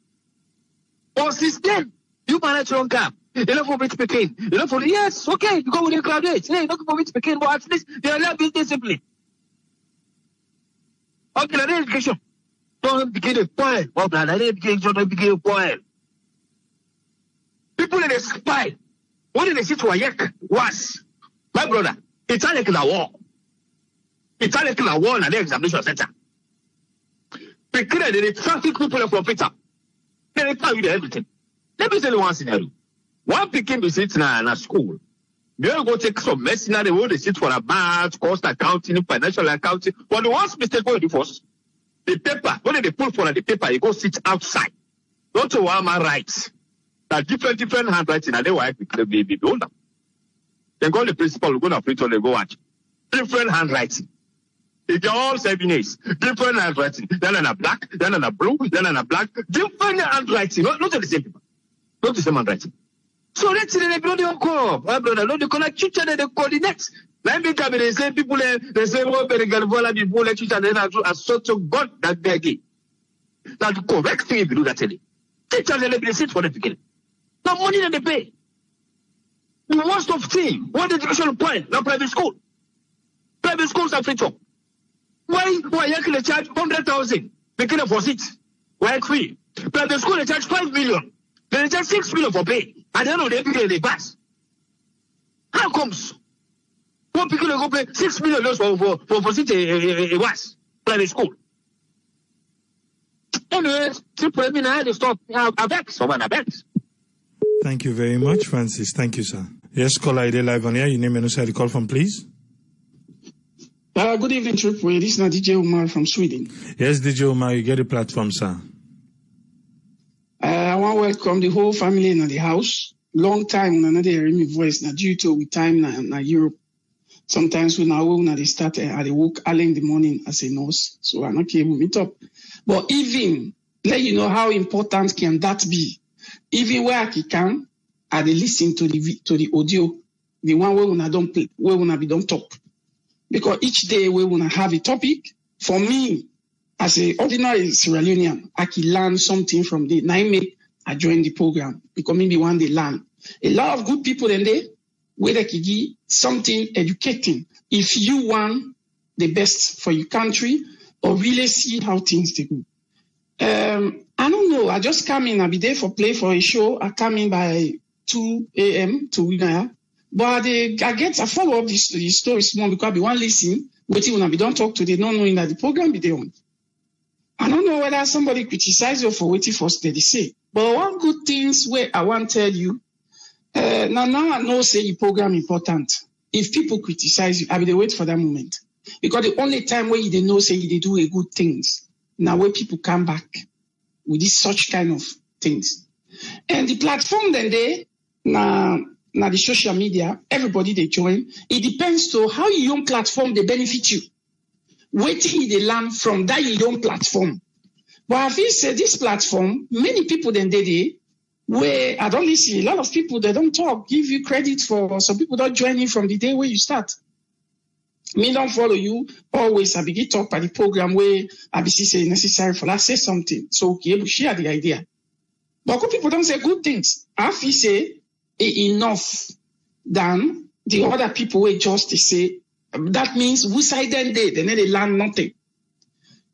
Or system. You manage your own cap. You don't for which speaking. You don't for yes, okay, you go with your graduates. Hey, not for which speaking, but at least they are allowed business discipline. Okay, the education. Don't begin a point. Well, the education don't begin a point. People in the spy. What did they say to Ayek was, my brother, it's like a war. It's like a war in the examination center. Because they traffic people from Peter. They tell you everything. Let me tell you one scenario. One picking be sitting in a school. They'll go take some mercenary where they sit for a badge, cost accounting, financial accounting. But the worst mistake what they do first, the paper, when they pull for the paper, you go sit outside. Don't know what my rights. That different handwriting, and they were be older. Then go the principal, go to print on the go watch. Different handwriting. It's all 7 days. Different handwriting. Then on a black, then on a blue, then on a black. Different handwriting. Not the same paper. Not the same handwriting. So let's say they don't call. My brother, no, they connect each other, they coordinate. Let me come the same people, they say, oh, but they can voila before let each other as sort of God that they again. That's the correct thing if you do that today. Teachers, they sit for the beginning. The money that they pay. The worst of thing. What education point? Now private school. Private schools are free talk. Why you can charge 100,000? They can afford it. Why free? Private school they charge 5 million. They charge 6 million for pay. At the end of the day, they pass. How comes? One people go pay 6 million for sit a was private school. Anyway, people now they stop a vex. Thank you very much, Francis. Thank you, sir. Yes, caller ID live on here. Your name and where you call from, please. Good evening, Triple. This is DJ Umar from Sweden. Yes, DJ Umar, you get the platform, sir. I want to welcome the whole family in the house. Long time when another hearing my voice. Now due to with time na Europe. Sometimes when they start at the work early in the morning as a nurse, so I'm not able to meet up. But even let you know how important can that be. Even where I can, I listen to the audio, the one where when I don't play, where when I don't talk. Because each day we want to have a topic. For me, as an ordinary Sierra Leonean, I can learn something from the Naime. I join the program because maybe one day learn. A lot of good people in there where they can give something educating. If you want the best for your country or really see how things they go. I don't know. I just come in. I'll be there for play for a show. I come in by 2 a.m. to Winaya. But I follow up the story small because I be one listen, waiting when I be don't talk to, they not knowing that the program be there on. I don't know whether somebody criticize you for waiting for steady say. But one good things where I want to tell you, now I know say your program important. If people criticize you, I will they wait for that moment. Because the only time where they know say they do a good things, now where people come back with this such kind of things. And the platform then they now the social media, everybody they join. It depends to how your own platform they benefit you. Waiting they learn from that your own platform. But I feel say this platform, many people then they where I don't listen. A lot of people they don't talk, give you credit for some people don't join you from the day where you start. Me don't follow you. Always I begin talk by the program where I be say necessary for that say something. So okay, we share the idea. But good people don't say good things. I feel say enough than the other people who just say that means who side then they learn nothing.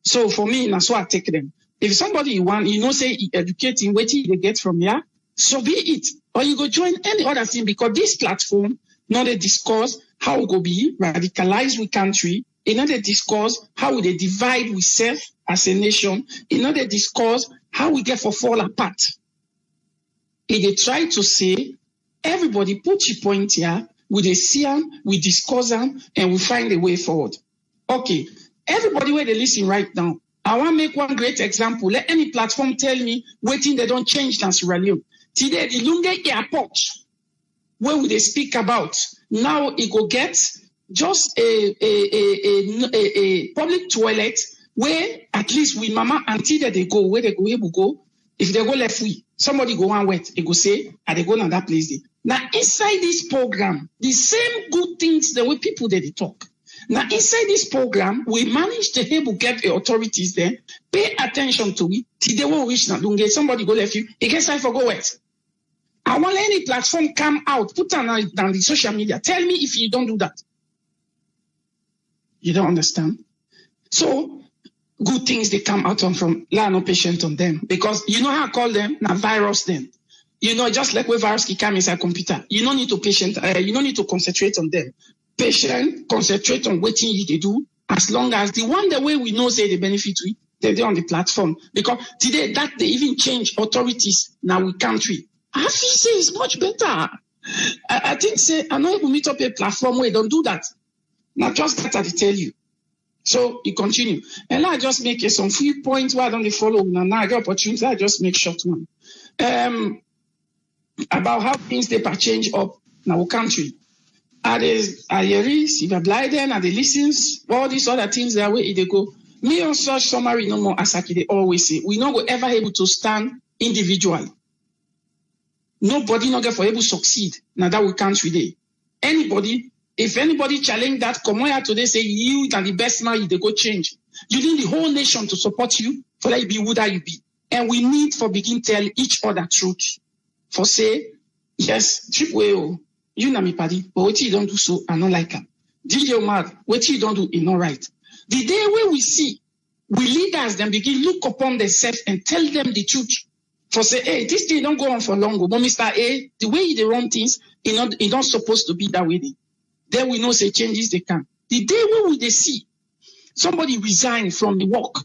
So for me, that's why I take them. If somebody want, say educating, waiting they get from here, so be it. Or you go join any other thing because this platform, not a discourse how we go be radicalized with country, another discourse how we they divide we self as a nation, another discourse how we get for fall apart. If they try to say everybody put your point here, we they see them, we discuss them, and we find a way forward. Okay, everybody where they listen right now, I want to make one great example. Let any platform tell me waiting they don't change than Sierra Leone. Today, the Lunge Airport, where would they speak about? Now it go get just a public toilet where at least with mama until that they go, where they go, able go. If they go left way, somebody go on wet, they go say, and they go on that place there. Now inside this program, the same good things the way people that they talk. Now inside this program, we manage to able get the authorities there, pay attention to it. Till they won't reach now, don't get somebody go left you, it gets time for go wet. I want any platform come out, put on the social media. Tell me if you don't do that. You don't understand? So, good things they come out from lie no patient on them. Because you know how I call them? Now virus them. You know, just like when virus can come inside computer, you don't need to you don't need to concentrate on them. Patient, concentrate on what they do, as long as the one the way we know say they benefit with, they're on the platform. Because today that they even change authorities now we country. I feel say it's much better. I think say I know we meet up a platform where they don't do that. Now just that I tell you. So you continue. And now I just make some few points where I don't follow. Now I get opportunity, I just make short one. About how things they change up in our country. Are you civic blinded, are they listens, all these other things that way they go. Me on such summary no more as they always say. We not go ever able to stand individually. Nobody not get for able to succeed. Now that we can't today. Anybody, if anybody challenge that, come here today say you are the best man, they go change. You need the whole nation to support you for that you be who that you be. And we need for begin tell each other truth. For say, yes, Tripway, you know me party, but what you don't do so, I don't like him. DJ Omar, what you don't do is not right. The day where we see, we leaders then begin look upon themselves and tell them the truth. For say, hey, this thing don't go on for long. But Mr. A, the way they run things, it's not supposed to be that way. Then we know say changes they can. The day where we they see somebody resign from the work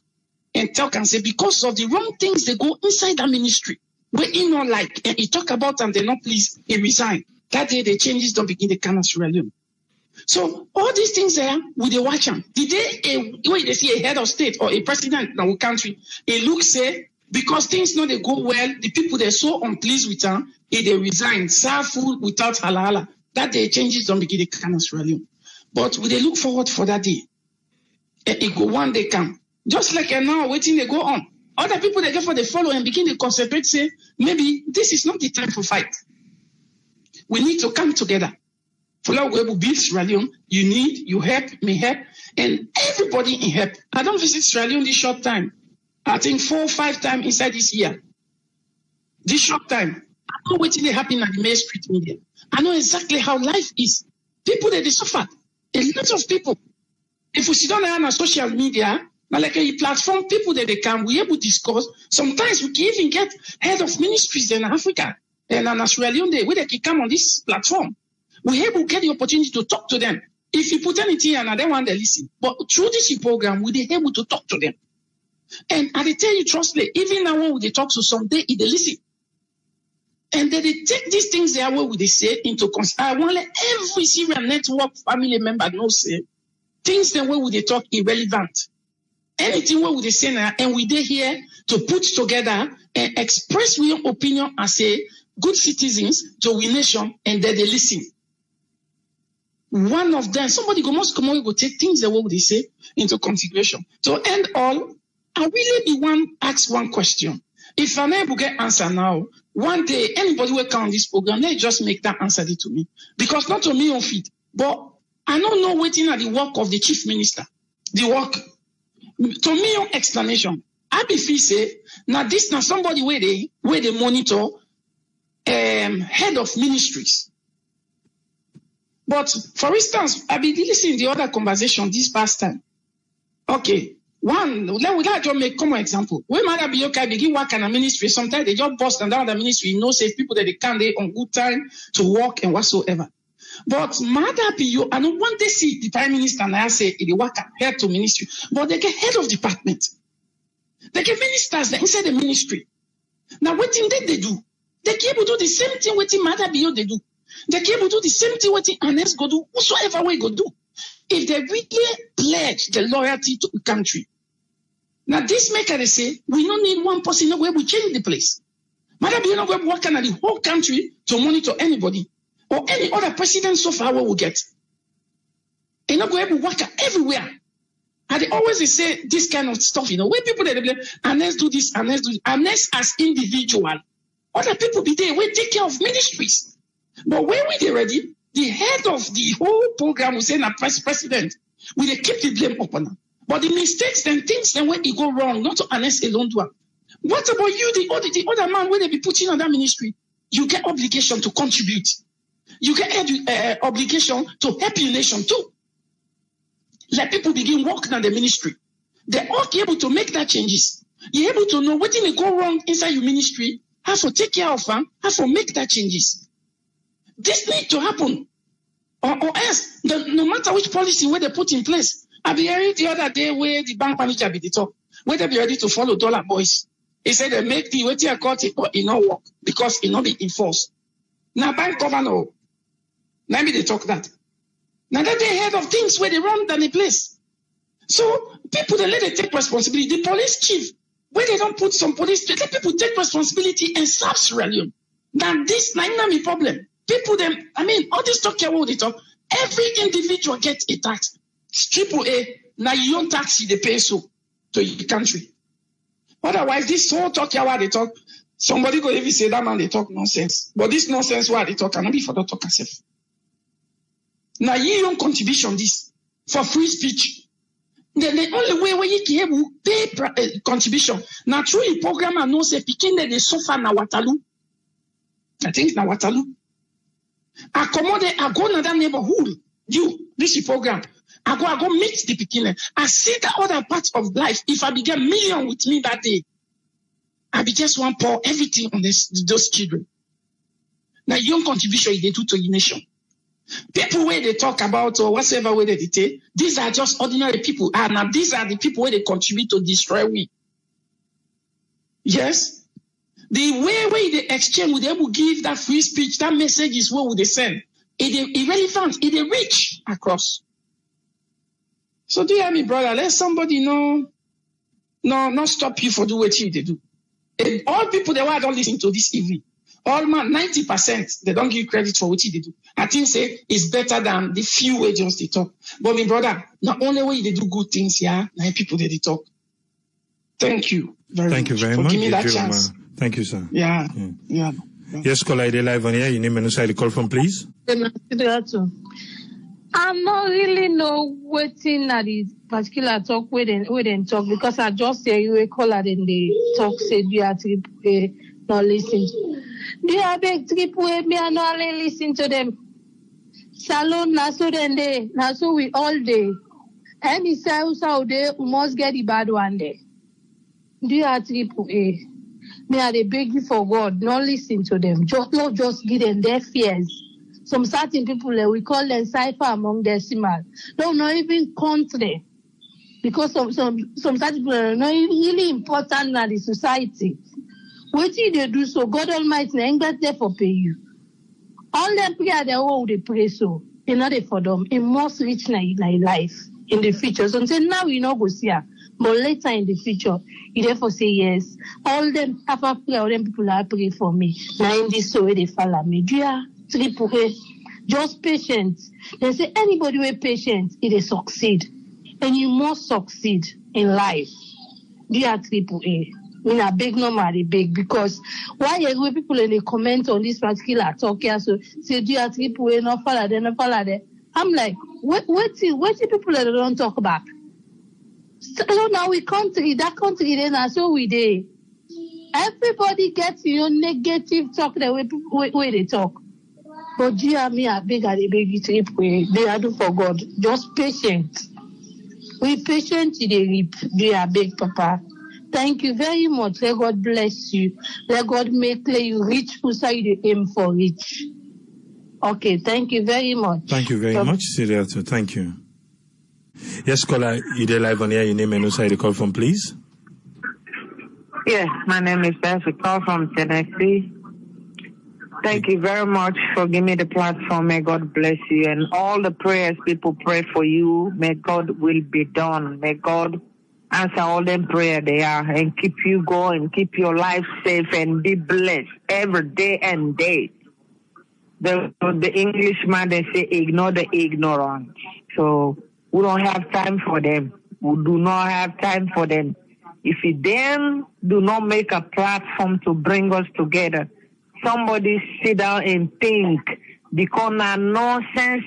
and talk and say because of the wrong things they go inside that ministry, where he not like and he talk about and they not please, he resign. That day the changes don't begin the can Sierra Leone. So all these things there, we they watch them. The day when they see a head of state or a president in our country, it looks say because things not they go well, the people they're so unpleased with them, they resign, serve food without halala. That day changes don't begin the can Sierra Leone. But we they look forward for that day. It go one day come. Just like now waiting they go on. Other people they get for the follow and begin to concentrate, say, maybe this is not the time for fight. We need to come together. For that we will build Sierra Leone, you help, me help, and everybody in help. I don't visit Sierra Leone this short time. I think 4 or 5 times inside this year. This short time. I know what really happening at the main street media. I know exactly how life is. People they suffer. A lot of people. If we sit down on social media, like a platform, people that they come, we able to discuss. Sometimes we can even get head of ministries in Africa and in Sierra Leone, where they can come on this platform. We able to get the opportunity to talk to them. If you put anything and they want to listen, but through this program, we be able to talk to them. And I tell you, trust me, even now when they talk to some, they listen. And then they take these things there where they say into consideration. I want every Syrian network family member know say things that where they talk irrelevant. Anything what we say now, and we dey here to put together and express our opinion as a good citizens to we nation, and then they listen. One of them, somebody must come on, go take things that what they say into consideration. To end all, I really be ask one question. If I'm able to get answer now, one day anybody will come on this program, they just make that answer to me. Because not to me on feet, but I don't know waiting at the work of the chief minister. The work. To me, on explanation, I be feel say now this now somebody where they monitor head of ministries. But for instance, I be listening to the other conversation this past time. Okay, let just make common example. When Mother be okay, begin work in a ministry, sometimes they just bust and down the ministry, say people that they can't they on good time to work and whatsoever. But Mother be you, I don't want to see the prime minister and I say they work head to ministry, but they get head of department. They get ministers inside the ministry. Now what thing they do? They can able to do the same thing with Mother be you they do. They can able to do the same thing with Ernest go do, whatsoever way go do. If they really pledge the loyalty to the country. Now this maker they say, we don't need one person no way we change the place. Mother be you not going to work in the whole country to monitor anybody. Or any other president so far we will get. And not going to work everywhere. And they always say this kind of stuff, when people they blame, unless do this, unless do this, unless as individual. Other people be there, we take care of ministries. But when we they ready, the head of the whole program will say, na president, we they keep the blame upon them. But the mistakes and things then when it go wrong, not to unless alone do. What about you, the other man, where they be putting on that ministry? you get obligation to contribute. You get obligation to help your nation too. Let people begin working on the ministry. They all be able to make that changes. You're able to know what may go wrong inside your ministry, how to take care of them, how to make that changes. This need to happen. Or else, no matter which policy where they put in place. I be hearing the other day where the bank manager be the talk, where they be ready to follow dollar boys. He said they make the waiting account it, but it not work because it not be enforced. Now bank governor, now me they talk that. Now that they heard of things where they run down the place. So people they let them take responsibility. The police chief, where they don't put some police, they let people take responsibility and stop Sierra Leone. Now this not a problem. People them, I mean, all this talk here what they talk. Every individual gets a tax. AAA, now you don't tax they pay so to your country. Otherwise, this whole talk here what they talk, somebody go even say that man they talk nonsense. But this nonsense what they talk cannot be for the talk yourself. Now you own contribution this for free speech. Then the only way where you can pay contribution. Now through the program I know say picking they suffer na Waterloo. I think na Waterloo. I go to that neighborhood. This is program. I go meet the beginner. I see the other parts of life. If I began million with me that day, I be just one pour everything on those children. Now, young contribution they do to the nation. People where they talk about or whatever way they take, these are just ordinary people. And now these are the people where they contribute to destroy we. Yes. The way they exchange, would they able give that free speech, that message is what would they send. It irrelevant, it reach across. So do you hear me, brother? Let somebody not stop you for do what you they do. And all people they don't listen to this EV. All man, 90%, they don't give credit for what they do. I think say it's better than the few agents they talk. But my brother, not only way they do good things here, now people they talk. Thank you very much. Thank you very for much. Give me that chance. Thank you, sir. Yeah. Yes, caller, ID live on here. Your name and who side call from, please. I'm not really know waiting at the particular talk where they talk because I just hear you a caller and they talk say do you have to not listen. Do you have a trip where me and not listen to them? Salon na so then day, na so we all day. Any sales out there must get the bad one day. Do you have triple A? Me are they beg you for God, not listen to them. Just give them their fears. Some certain people we call them cipher among decimal. Don't not even country. Because some certain people are not really important in the society. What did they do so? God Almighty ain't got there for pay you. All them prayer they all they pray so. It's not for them. It must reach in life in the future. So say now we not go see her. But later in the future, you therefore say yes. All them after pray, all them people are pray for me. Now in this way they follow me. Dear triple A, just patience. They say anybody with patience, it succeed. And you must succeed in life. Dear triple A. I beg normally beg because why you people in the comment on this particular talk here so say dear triple A not follow there. I'm like, what people that don't talk about? So now we country, that country then so we dey. Everybody gets negative talk the way they talk. But dear me, I beg you trip way. They are do for God. Just patient. We patient to the reap. Dear beg Papa. Thank you very much. Let God bless you. Let God make you reach who say you aim for reach. Okay, thank you very much. Thank you very much, Siriato. Thank you. Yes, caller, you're live on here. Your name and who side you call from, please. Yes, my name is Bessie, call from Tennessee. Thank you very much for giving me the platform. May God bless you. And all the prayers people pray for you, may God will be done. May God answer all them prayer they are and keep you going, keep your life safe and be blessed every day and day. The Englishman, they say, ignore the ignorant. So we don't have time for them. We do not have time for them. If them do not make a platform to bring us together, somebody sit down and think, because now nonsense,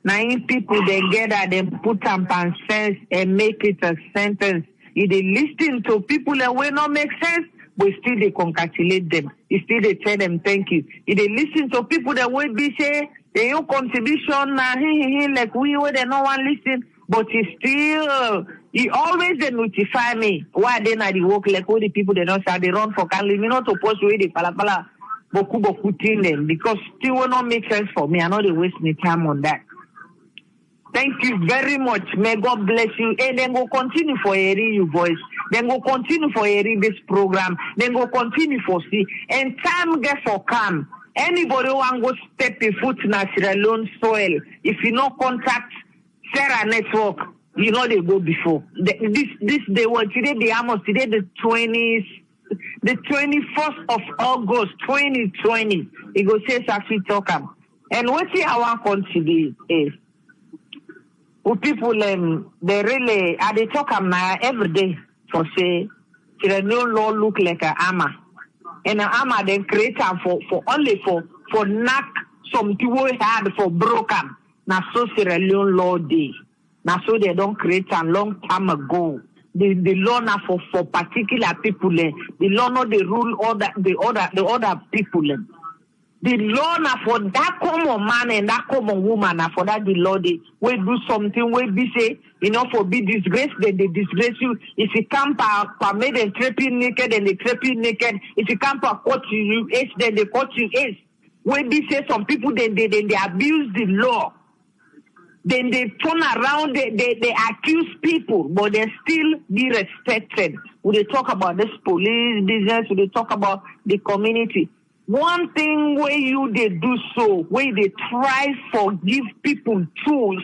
now people they gather, they put up and sense and make it a sentence. If they listen to people that will not make sense, we still they congratulate them. We still they tell them thank you. If they listen to people that will be say they your contribution like we were they no one listen, but he always they notify me why they not the work like all the people they don't say they run for can me not to post with the pala boku thing them because still will not make sense for me. I know they waste my time on that. Thank you very much. May God bless you. And then go continue for hearing your voice. Then go continue for hearing this program. Then go continue for see. And time get for come. Anybody want go step a foot in Sierra Leone soil, if you no contact Sarah Network, you know they go before. This day was today the almost today the 21st of August 2020. It go say Safi Tokam. And what I want to consider is people they really they talk every day for say Sierra Leone law look like an armor. And an armor they create for only for knock some people had for broken. Now so Sierra Leone law day. Now so they don't create a long time ago. The law now for particular people. The law not the rule the other people. The law now for that common man and that common woman now for that the law they will do something where be say for be disgraced then they disgrace you. If you come per made and trapping naked and they trapping naked. If you come per court you age then they court you age. Where be say some people then they abuse the law. Then they turn around, they accuse people, but they still be respected. When they talk about this police business, when they talk about the community. One thing where they do so, where they try for give people tools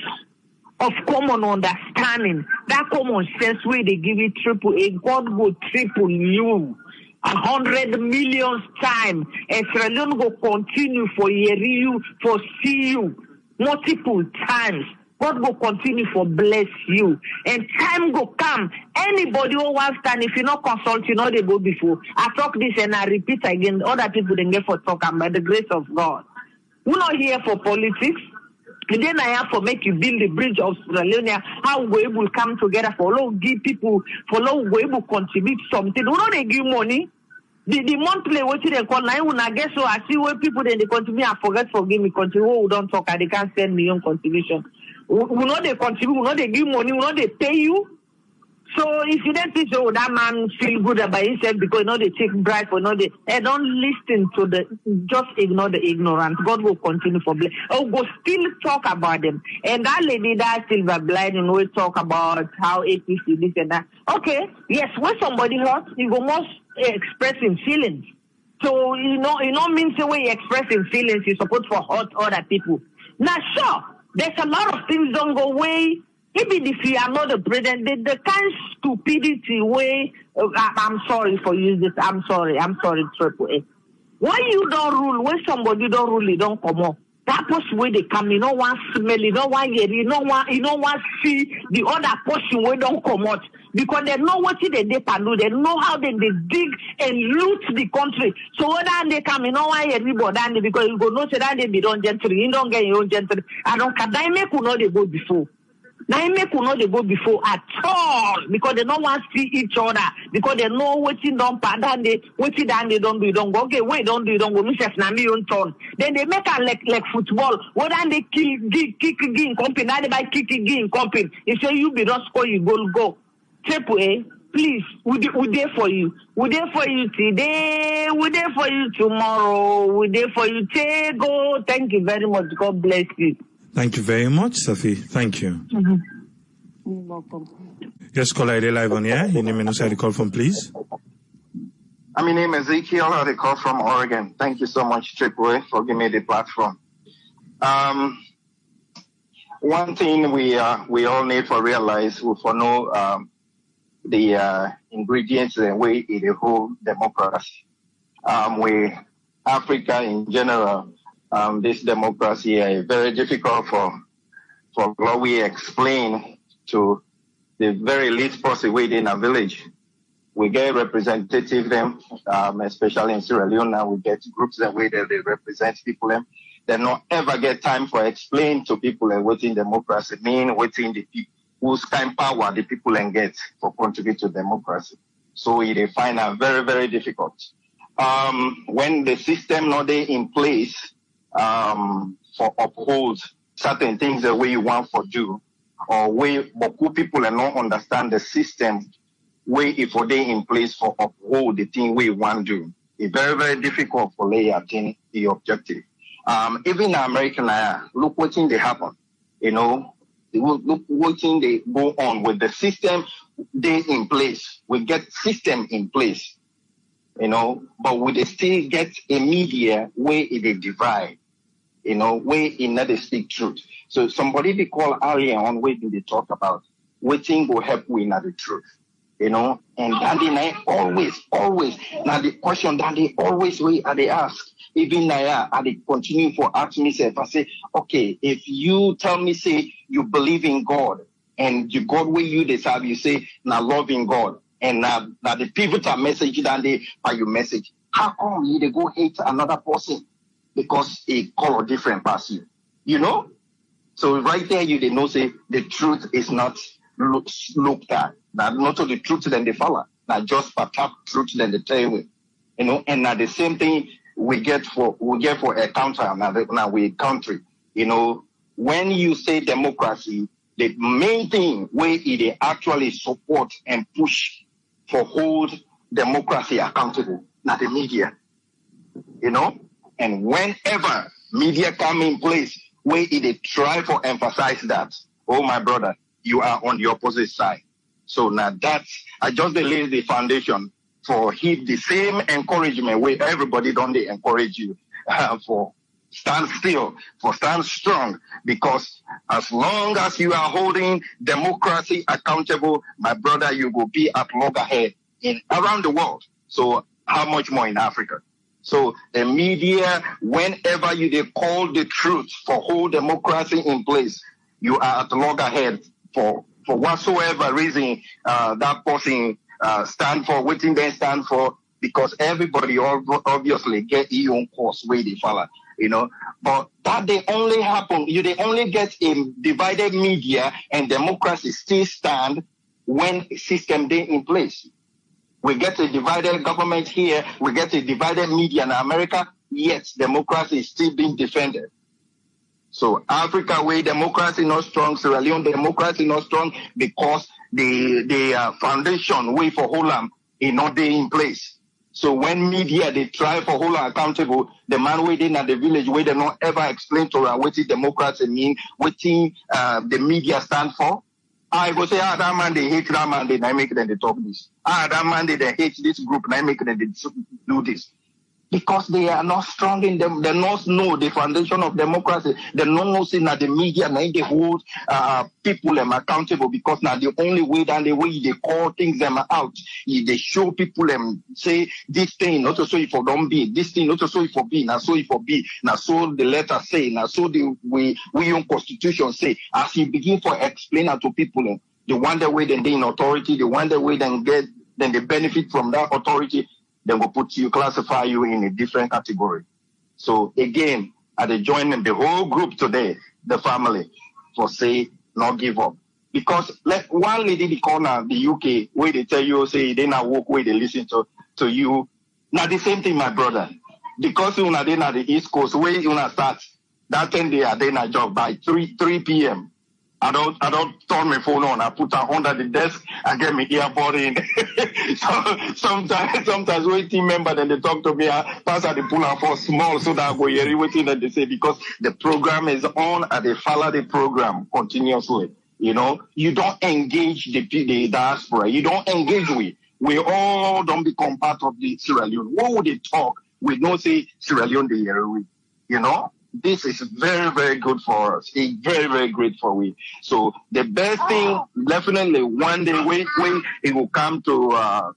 of common understanding, that common sense where they give it triple A, God will triple you 100 million times, and Sierra Leone will continue for hear you, for see you multiple times. God will continue for bless you. And time will come. Anybody who wants stand, if you not consult, they go before. I talk this and I repeat again. Other people then get for talk by the grace of God. We're not here for politics. And then I have to make you build the bridge of Sierra Leone. How we will come together for all give people, for all we will contribute something. We don't give money. The monthly what they call now when I guess so I see where people then they contribute. I forgive me contribute. We don't talk. They can't send me on contribution. We know they contribute. We know they give money. We know they pay you. So if you don't think so, that man feel good about himself because they take bribe or they don't listen to just ignore the ignorance. God will continue for bless. Go still talk about them. And that lady that silver blind and we talk about how APC this and that. Okay, yes, when somebody hurts, you go most expressing feelings. So means the way you expressing feelings, you support for hurt other people. Now sure, there's a lot of things don't go away. Even if you are not the president, the kind of stupidity way, I'm sorry for using this, I'm sorry, Triple A. Why you don't rule, when somebody don't rule, you don't come up. That person where they come, you don't want smell, you don't want hear, you don't want see the other person where don't come out. Because they know what they can do, they know how they dig and loot the country. So whether they come, you don't want everybody, because you go no say that they be don't gentry, you don't get your own gentry. I don't can they make know they go before. Now they make know they go before at all because they don't want to see each other because they know what you don't pardon they what you done they don't do you don't go okay wait don't do you don't go myself na me own turn then they make a like football whether they kick in company now they buy kick in company if you be not score you go Triple A please we there for you today we there for you tomorrow we there for you go thank you very much God bless you. Thank you very much, Safi. Thank you. Mm-hmm. You're welcome. Yes, caller ID live on here. Your name and where you call from, please. My name is Ezekiel. I call from Oregon. Thank you so much, Triple A, for giving me the platform. One thing we all need to realize, we for know the ingredients and way in the whole democracy. We Africa in general. This democracy is very difficult for what we explain to the very least person within a village. We get representative them, especially in Sierra Leone now we get groups that way that they represent people them. They not ever get time for explain to people and what in democracy mean, what in the people whose kind power the people and get for contribute to democracy. So they find it very, very difficult. When the system not there in place for uphold certain things the way you want for do, or way beaucoup people and not understand the system way if they in place for uphold the thing we want to do. It's very, very difficult for lay attain the objective. Even in American, look what thing they happen. You know, look what thing they go on with the system they in place. We get system in place. You know, but we still get a media where it divide, you know, where it not speak truth. So somebody they call earlier on where do they talk about waiting will help we know the truth, you know, and that they always now the question that they always way they ask, even now I they continue for ask myself, I say, okay, if you tell me say you believe in God and you God will you deserve, you say now loving God. And now the pivotal message that they by your message. How come you they go hate another person because a color different past you? You know? So right there you they know say the truth is not looked at. Now not the truth then they follow. Now just for top truth then they tell you. You know, and now the same thing we get for a country now we country. You know, when you say democracy, the main thing where it actually support and push for hold democracy accountable, not the media, you know? And whenever media come in place, where it try to emphasize that, oh my brother, you are on the opposite side. So now that's, I just laid the foundation for the same encouragement where everybody don't they encourage you for stand still, for stand strong, because as long as you are holding democracy accountable, my brother, you will be at loggerhead in around the world. So how much more in Africa? So the media, whenever they call the truth for whole democracy in place, you are at loggerhead for whatsoever reason that person stand for, waiting they stand for, because everybody obviously get your own course where they follow. You know, but that they only happen, they only get a divided media and democracy still stand when system they in place. We get a divided government here, we get a divided media in America, yet democracy is still being defended. So Africa where democracy not strong, Sierra Leone democracy not strong because the foundation way for Holland is not there in place. So when media, they try for hold accountable, the man waiting at the village where they not ever explain to her what democracy mean, what the media stand for. I go say, that man, they hate that man, they make them they talk this. That man, they hate this group, they make them they do this. Because they are not strong in them, they not know the foundation of democracy. They don't know say that the media now they hold people them accountable because now the only way that the way they call things them out, they show people them say this thing not so if for don't be, this thing not so if for be, now so if for be, now so the letter say, now so the we own constitution say. As you begin for explaining to people, the one the way then they in authority, the one the way then they benefit from that authority. They will classify you in a different category. So again, I join the whole group today, the family, for say not give up. Because like one lady they call now the UK where they tell you say they not walk where they listen to you. Now the same thing, my brother. Because you are then at the East Coast where you start that 10 day are then a job by 3 p.m. I don't turn my phone on. I put it under the desk and get my earbud in. So sometimes when team member then they talk to me, I pass at the pull out for small so that I go hear everything that they say because the program is on and they follow the program continuously. You know, you don't engage the diaspora. You don't engage with. We all don't become part of the Sierra Leone. What would they talk? We don't say Sierra Leone the year. You know. This is very, very good for us. It's very, very great for we. So the best thing, definitely one day when it will come to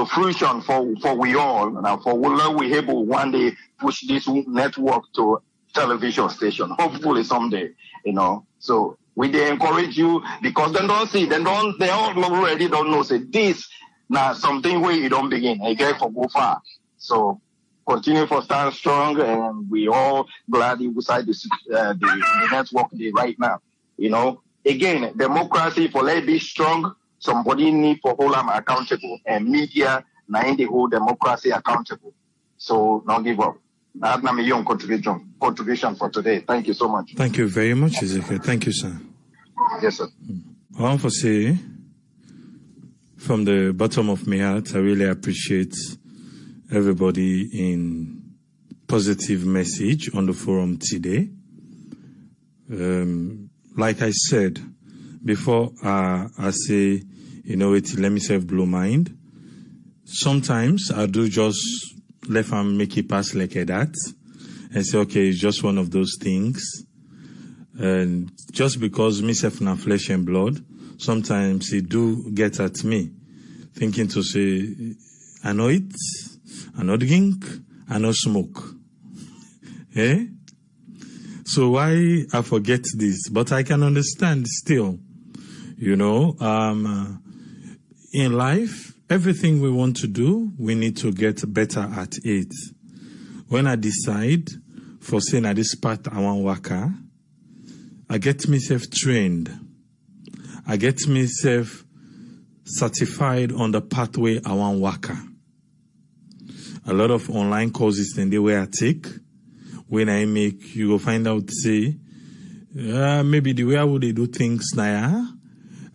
fruition for we all, and for we able one day push this network to television station. Hopefully someday, you know. So we they encourage you because they don't see, they all already don't know. Say this now something where you don't begin. I get for go far. So. Continue for stand strong, and we all glad inside the network right now. You know, again, democracy for let be strong. somebody need for hold them accountable, and media now the whole democracy accountable. So don't give up. That's my young contribution for today. Thank you so much. Thank you very much, Ezekiel. Thank you, sir. Yes, sir. I want to say, from the bottom of my heart, I really appreciate everybody in positive message on the forum today. Like I said before, I say, let me self blow mind. Sometimes I do just let them make it pass like that and say, okay, it's just one of those things. And just because myself na flesh and blood, sometimes it do get at me, thinking to say, I know it, I know drink, I know smoke. Eh? So why I forget this? But I can understand still, in life, everything we want to do, we need to get better at it. When I decide for saying at this part I want waka, I get myself trained. I get myself certified on the pathway I want waka. A lot of online courses and the way I take, when I make, you will find out, say, maybe the way I would do things now,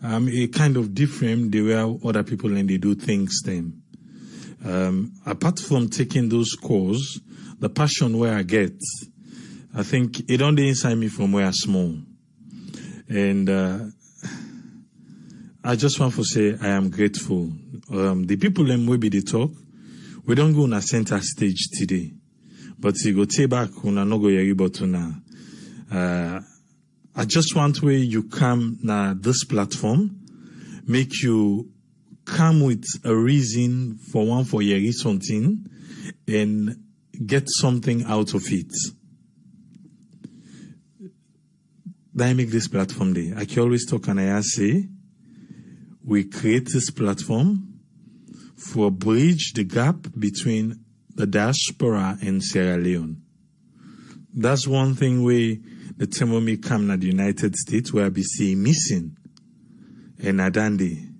a kind of different the way other people and they do things then. Apart from taking those courses, the passion where I get, I think it don't inside me from where I'm small. And I just want to say I am grateful. The people in maybe they talk, we don't go on a center stage today. But you go take back on no go but now. I just want where you come na this platform, make you come with a reason for yeri something and get something out of it. That I make this platform day. I can always talk and I say, we create this platform for bridge the gap between the diaspora and Sierra Leone. That's one thing where the time when we come to the United States, where I be seeing missing and Adandi.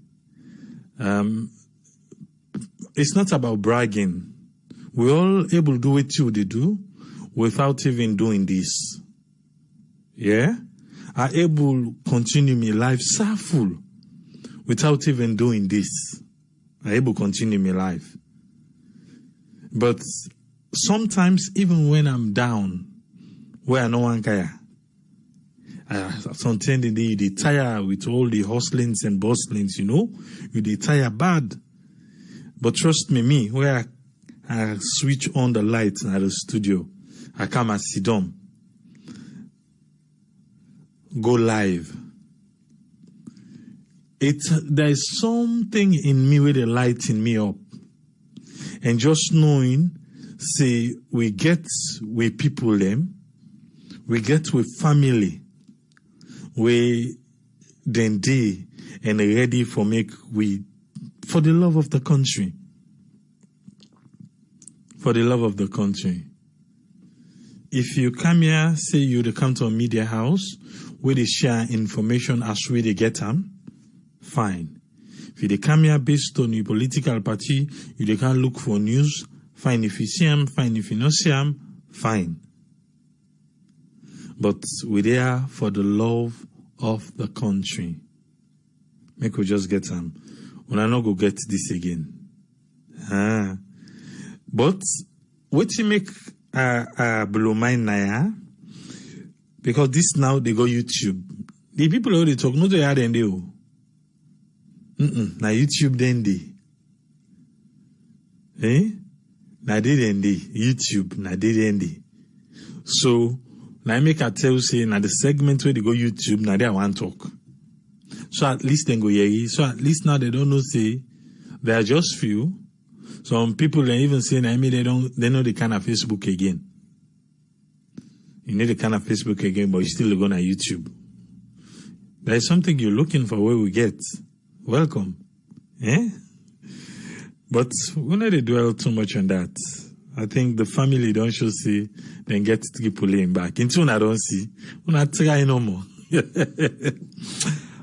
It's not about bragging. We're all able to do what you do without even doing this. Yeah? Are able to continue my life so full without even doing this. Are able to continue my life. But sometimes, even when I'm down, where I no one care, sometimes they tire with all the hustlings and bustlings, they tire bad. But trust me, where I switch on the lights at the studio, I come and sit down, go live. There's something in me where they lighting me up. And just knowing, say, we get with people them, we get with family, we then they and ready for for the love of the country. For the love of the country. If you come here, say you come to a media house, where they share information as we they get them, fine. If they come here based on your political party, you can look for news, fine. If you see them, fine. If you not see them, fine. But we're there for the love of the country. Make we just get them. When I not go get this again. But what you make blow mind now, because this now they go YouTube. The people who they talk, no they are and they go. Na YouTube then they. Na they then they. YouTube, na they then they. So, na make a tell say, na the segment where they go YouTube, na they want talk. So at least they go here. So at least now they don't know say, there are just few. Some people they even say, they know they can't have Facebook again. You know they can't have Facebook again, but you still go on YouTube. There is something you're looking for where we get. Welcome. But we not dwell too much on that. I think the family don't show see, then get Tripoli back. Into I don't see. We not try no more.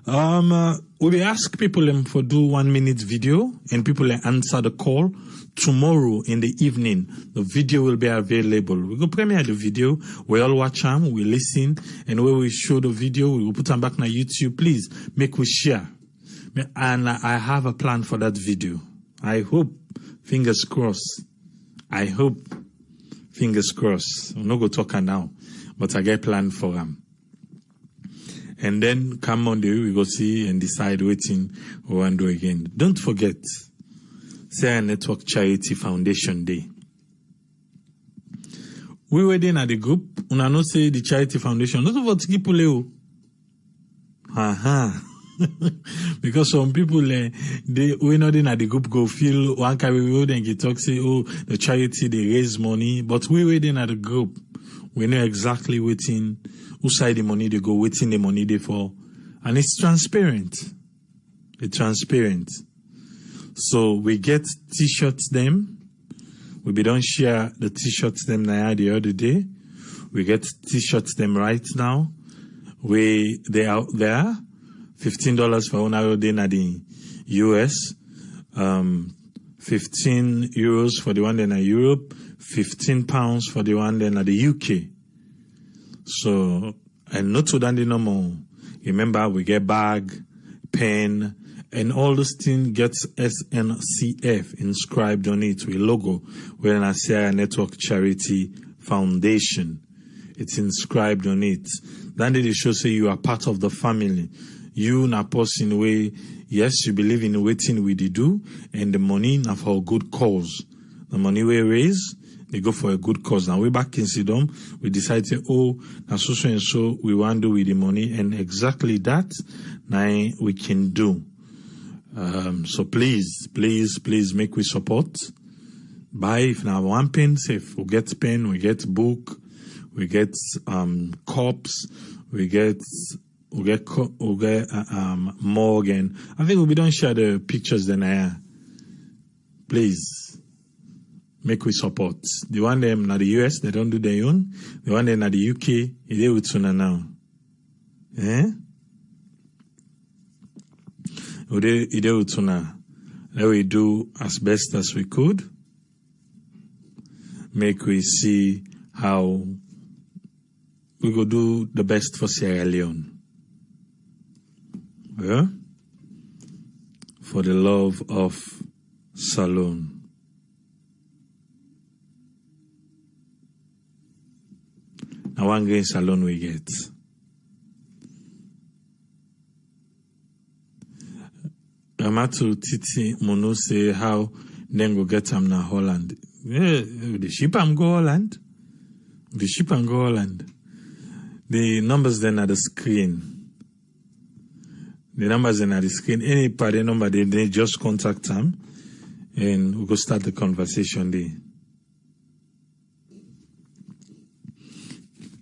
We will ask people for do 1 minute video and people answer the call. Tomorrow in the evening, the video will be available. We go premiere the video. We all watch them, we listen, and when we show the video, we will put them back on YouTube. Please make we share. And I have a plan for that video. I hope, fingers crossed. I hope, fingers crossed. I'm not going to talk now, but I get plan for them. And then come Monday, we go see and decide waiting we want to do again. Don't forget, Sarah Network Charity Foundation Day. We were there at the group. Una no say the Charity Foundation. Not about people. Because some people, we not in at the group go feel one carry road and get talk say, oh, the charity, they raise money. But we were there at the group. We know exactly waiting, whose side the money they go, waiting the money they for. And it's transparent. It's transparent. So we get t-shirts them. We don't share the t-shirts them now the other day. We get t-shirts them right now. They out there. $15 for one hour day in the US. 15 euros for the one in Europe. 15 pounds for the one in the UK. So, and not to that no more. Remember, we get bag, pen, and all this thing gets SNCF inscribed on it with logo. We're in a Sierra Network Charity Foundation. It's inscribed on it. Then they show say you are part of the family. You na person way, yes, you believe in waiting we do, and the money na for a good cause. The money we raise, they go for a good cause. Now we back in Sidom, we decide to, oh, na so and so we want to do with the money, and exactly that now we can do. So please make we support. Buy if now one pen, say if we get pen, we get book, we get cups, we get mug, and I think we don't share the pictures then. Please make we support. The one them na the US, they don't do their own. The one them na the UK, they with sooner now. Let we do as best as we could. Make we see how we go do the best for Sierra Leone. Yeah? For the love of Salone. Now one grain Salone we get. Amatu Titi Mono say how then go get them na Holland. Yeah, the ship am go Holland. The ship am go Holland. The numbers then at the screen. The numbers then at the screen. Any party number they just contact them and we go start the conversation there.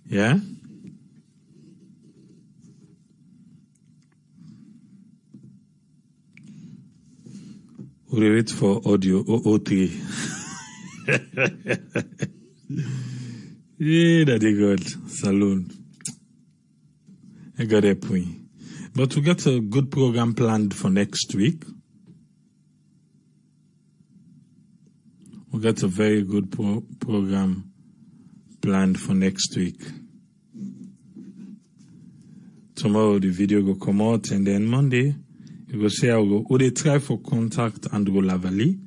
Yeah? We wait for audio 003. Yeah, daddy God, Salone. I got a point. But we got a good program planned for next week. We got a very good program planned for next week. Tomorrow the video will come out, and then Monday you go say how go. They try for contact Andrew Lavalley.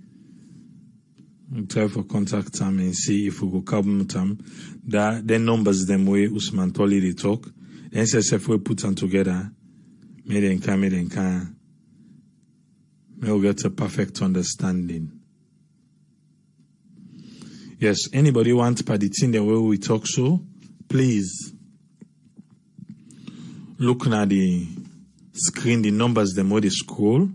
We try for contact them and see if we go come with them. That the numbers them way Usman Tolly they talk. Then SSF we put them together. May they can. May we get a perfect understanding. Yes, anybody wants party the way we talk so, please look at the screen, the numbers them where they scroll.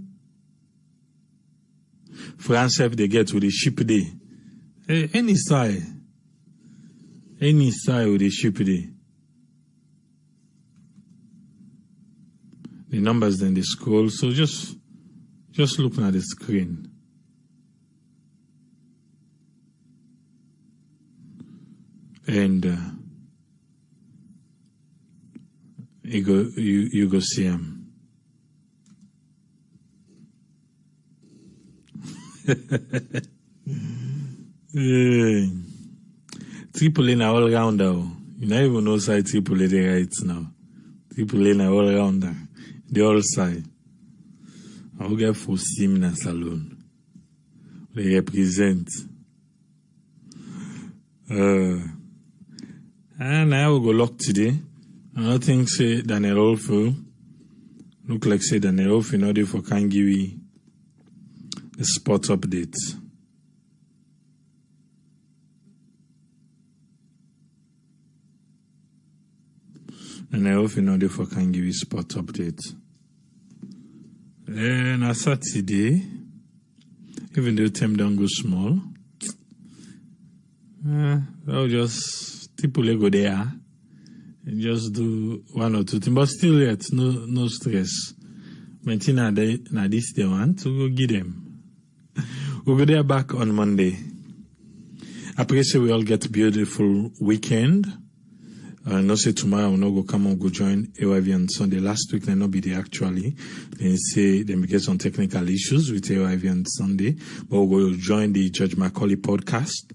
France if they get with the ship day. Any side with the ship day. The numbers then they scroll, so just looking at the screen. And you go see them. Triple in all rounder. You never even know side triple the right now. Triple in all rounder. The all side. I will get for sim in salon. They represent. And I will go lock today. I don't think say Daniel Olfo. Look like say Daniel Olfo in order for can give you a spot update. Daniel Olfo in order for can give you spot update. And on Saturday, even though time don't go small, I'll just people go there and just do one or two things, but still yet no stress. Maintain na this they want to go give them. We'll go there back on Monday. I pray say we all get a beautiful weekend. No say tomorrow will not go come on go join AYV on Sunday. Last week they not be there actually. They say they get some technical issues with AYV on Sunday, but we'll go join the Judge Macaulay podcast.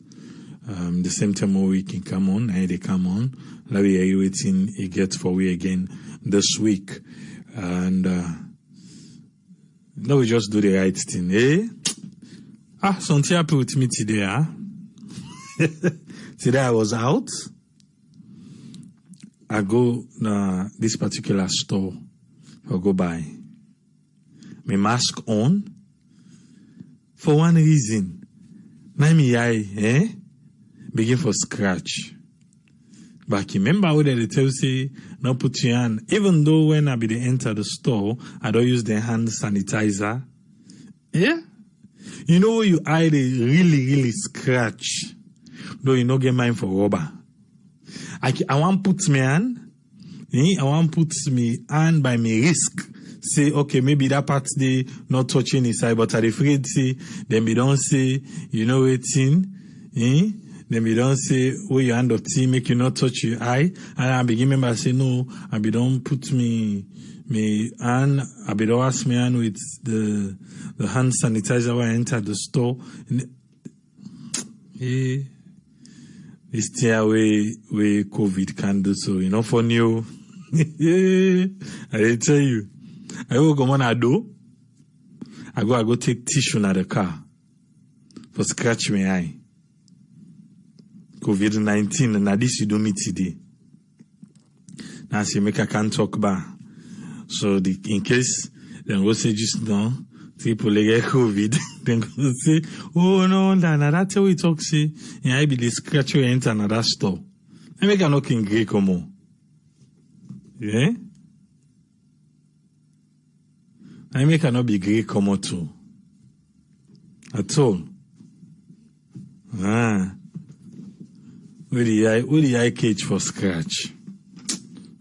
The same time we can come on, and they come on. Like we are waiting it gets for we again this week. And now we just do the right thing, eh? Something happened with me today, huh? Today I was out. I go to this particular store. I go buy my mask on. For one reason. Now me eye, begin for scratch. But remember what they tell say, not put your hand. Even though when I be the enter the store, I don't use the hand sanitizer. Yeah? You know you eye they really scratch. Though you no get mine for rubber. I want put me hand. I want put me hand by me risk. Say, okay, maybe that part they not touching inside, but I'm afraid say, then we don't say, you know it's in, then we don't say, where your hand of tea make you not touch your eye. And I begin remember say, no, I be don't put me hand, I be don't ask me hand with the hand sanitizer when I enter the store. This thing where COVID can do so, for new. I tell you. I will go on a do. I go take tissue in the car for scratch my eye. COVID-19, and this you do me today. Now see make I can't talk about. So in case then go say just now, people get COVID, then go say, oh no, that's how we talk say, and I be the scratch you enter another store. I make a knock in Greek or more. Yeah? I make cannot be Greek come too. At all. Where the eye cage for scratch?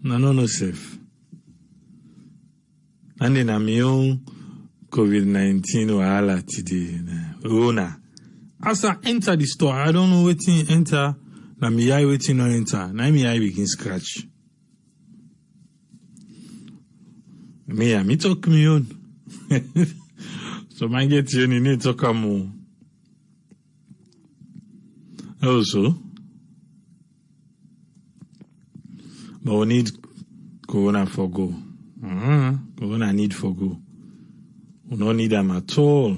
No safe. And then I'm young COVID-19 wahala today. Rona. As I enter the store, I don't know waiting enter. Na me eye waiting no enter. Na me eye begin scratch. Me talk me own. So man get you need to come more. Also, but we need Corona for go. Corona need for go. We don't need them at all.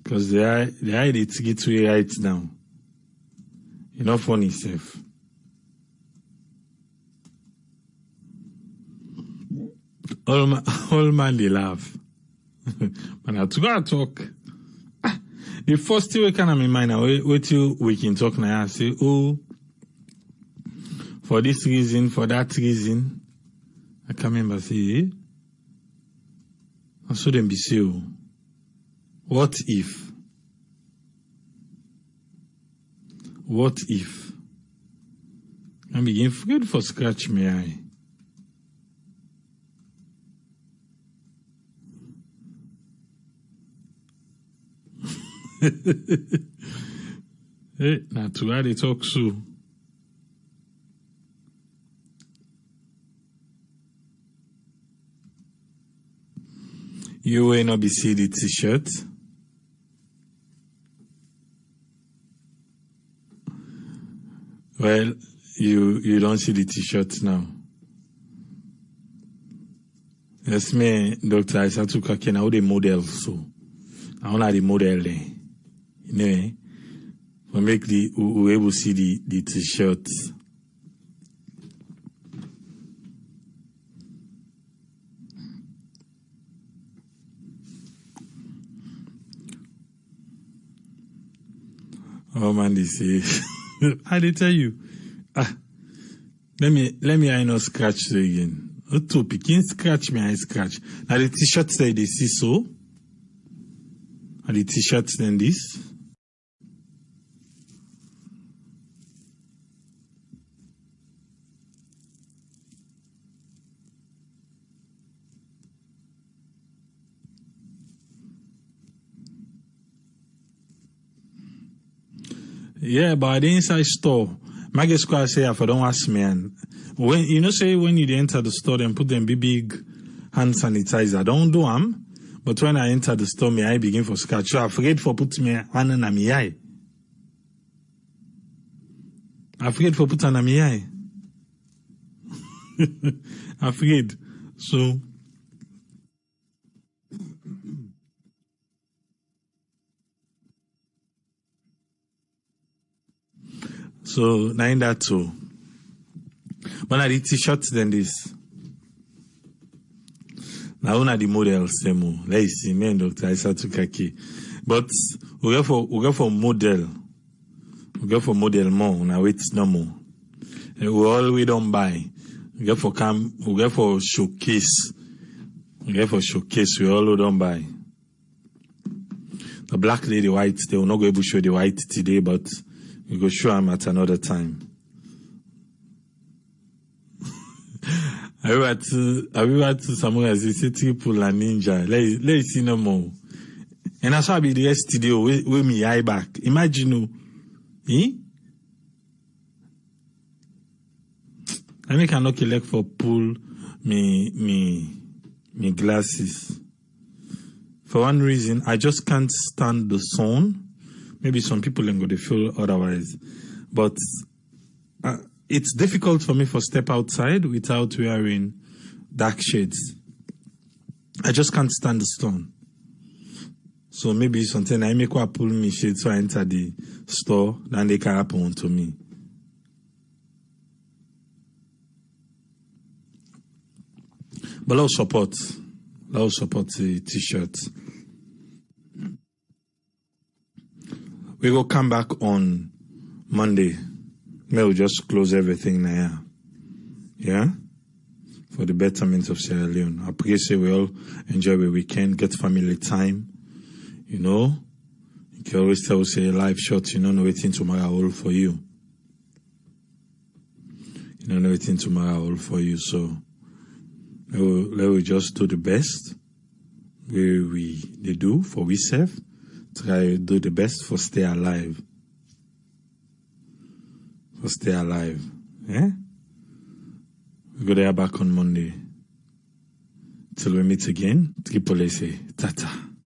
Because they are to get to it right now. Enough funny safe. All man they laugh. Man, I gotta talk. The first thing we can have in mind now, wait till we can talk now. I say, oh, for this reason, for that reason. I can't remember say, I saw them be say, oh, what if? What if? I begin afraid for scratch my eye. Hey, now to how they talk so. You will not be see the t-shirt. Well, you don't see the t-shirt now. Yes, me, Dr. Isatu Kakena, how the model so. I want the model there. You know, we make we able to see the t-shirt. Oh man, this is I did tell you. Let me I not scratch it again. To begin scratch me, I scratch. Now the t-shirt say they see so. And the t-shirt then this. Yeah, but the inside store, my guess I say if I don't ask me, and when you know say when you enter the store and put them big hand sanitizer, don't do them. But when I enter the store, my eye begin for scratch. So I forget for put me hand on my eye. I forget for put on my eye. I forget. So now in that too. But now the t-shirts then this. Now one of the models same. Let's see, me and Dr. Isatu Kaki. But we go for model. We go for model more. Now it's no more. We always don't buy. We go for showcase. We always don't buy. The black lady white, they will not go able to show the white today, but we go show them at another time. I went to somewhere as a triple and ninja. Let's see no more. And that's why I be the studio with me eye back. Imagine I make a knock leg for pull me glasses. For one reason, I just can't stand the sun. Maybe some people ain't going to feel otherwise. But it's difficult for me to step outside without wearing dark shades. I just can't stand the sun. So maybe something I make her pull me shades so I enter the store, then they can happen to me. But I'll support the t-shirt. We will come back on Monday. We'll just close everything now. Yeah? For the betterment of Sierra Leone. I pray say we all enjoy the weekend, get family time. You know? You can always tell say life short, you don't know waiting tomorrow all for you. You don't know waiting tomorrow all for you. So let we just do the best they do for we serve. Try to do the best for stay alive. Yeah? We go there back on Monday. Till we meet again. Triple say, tata.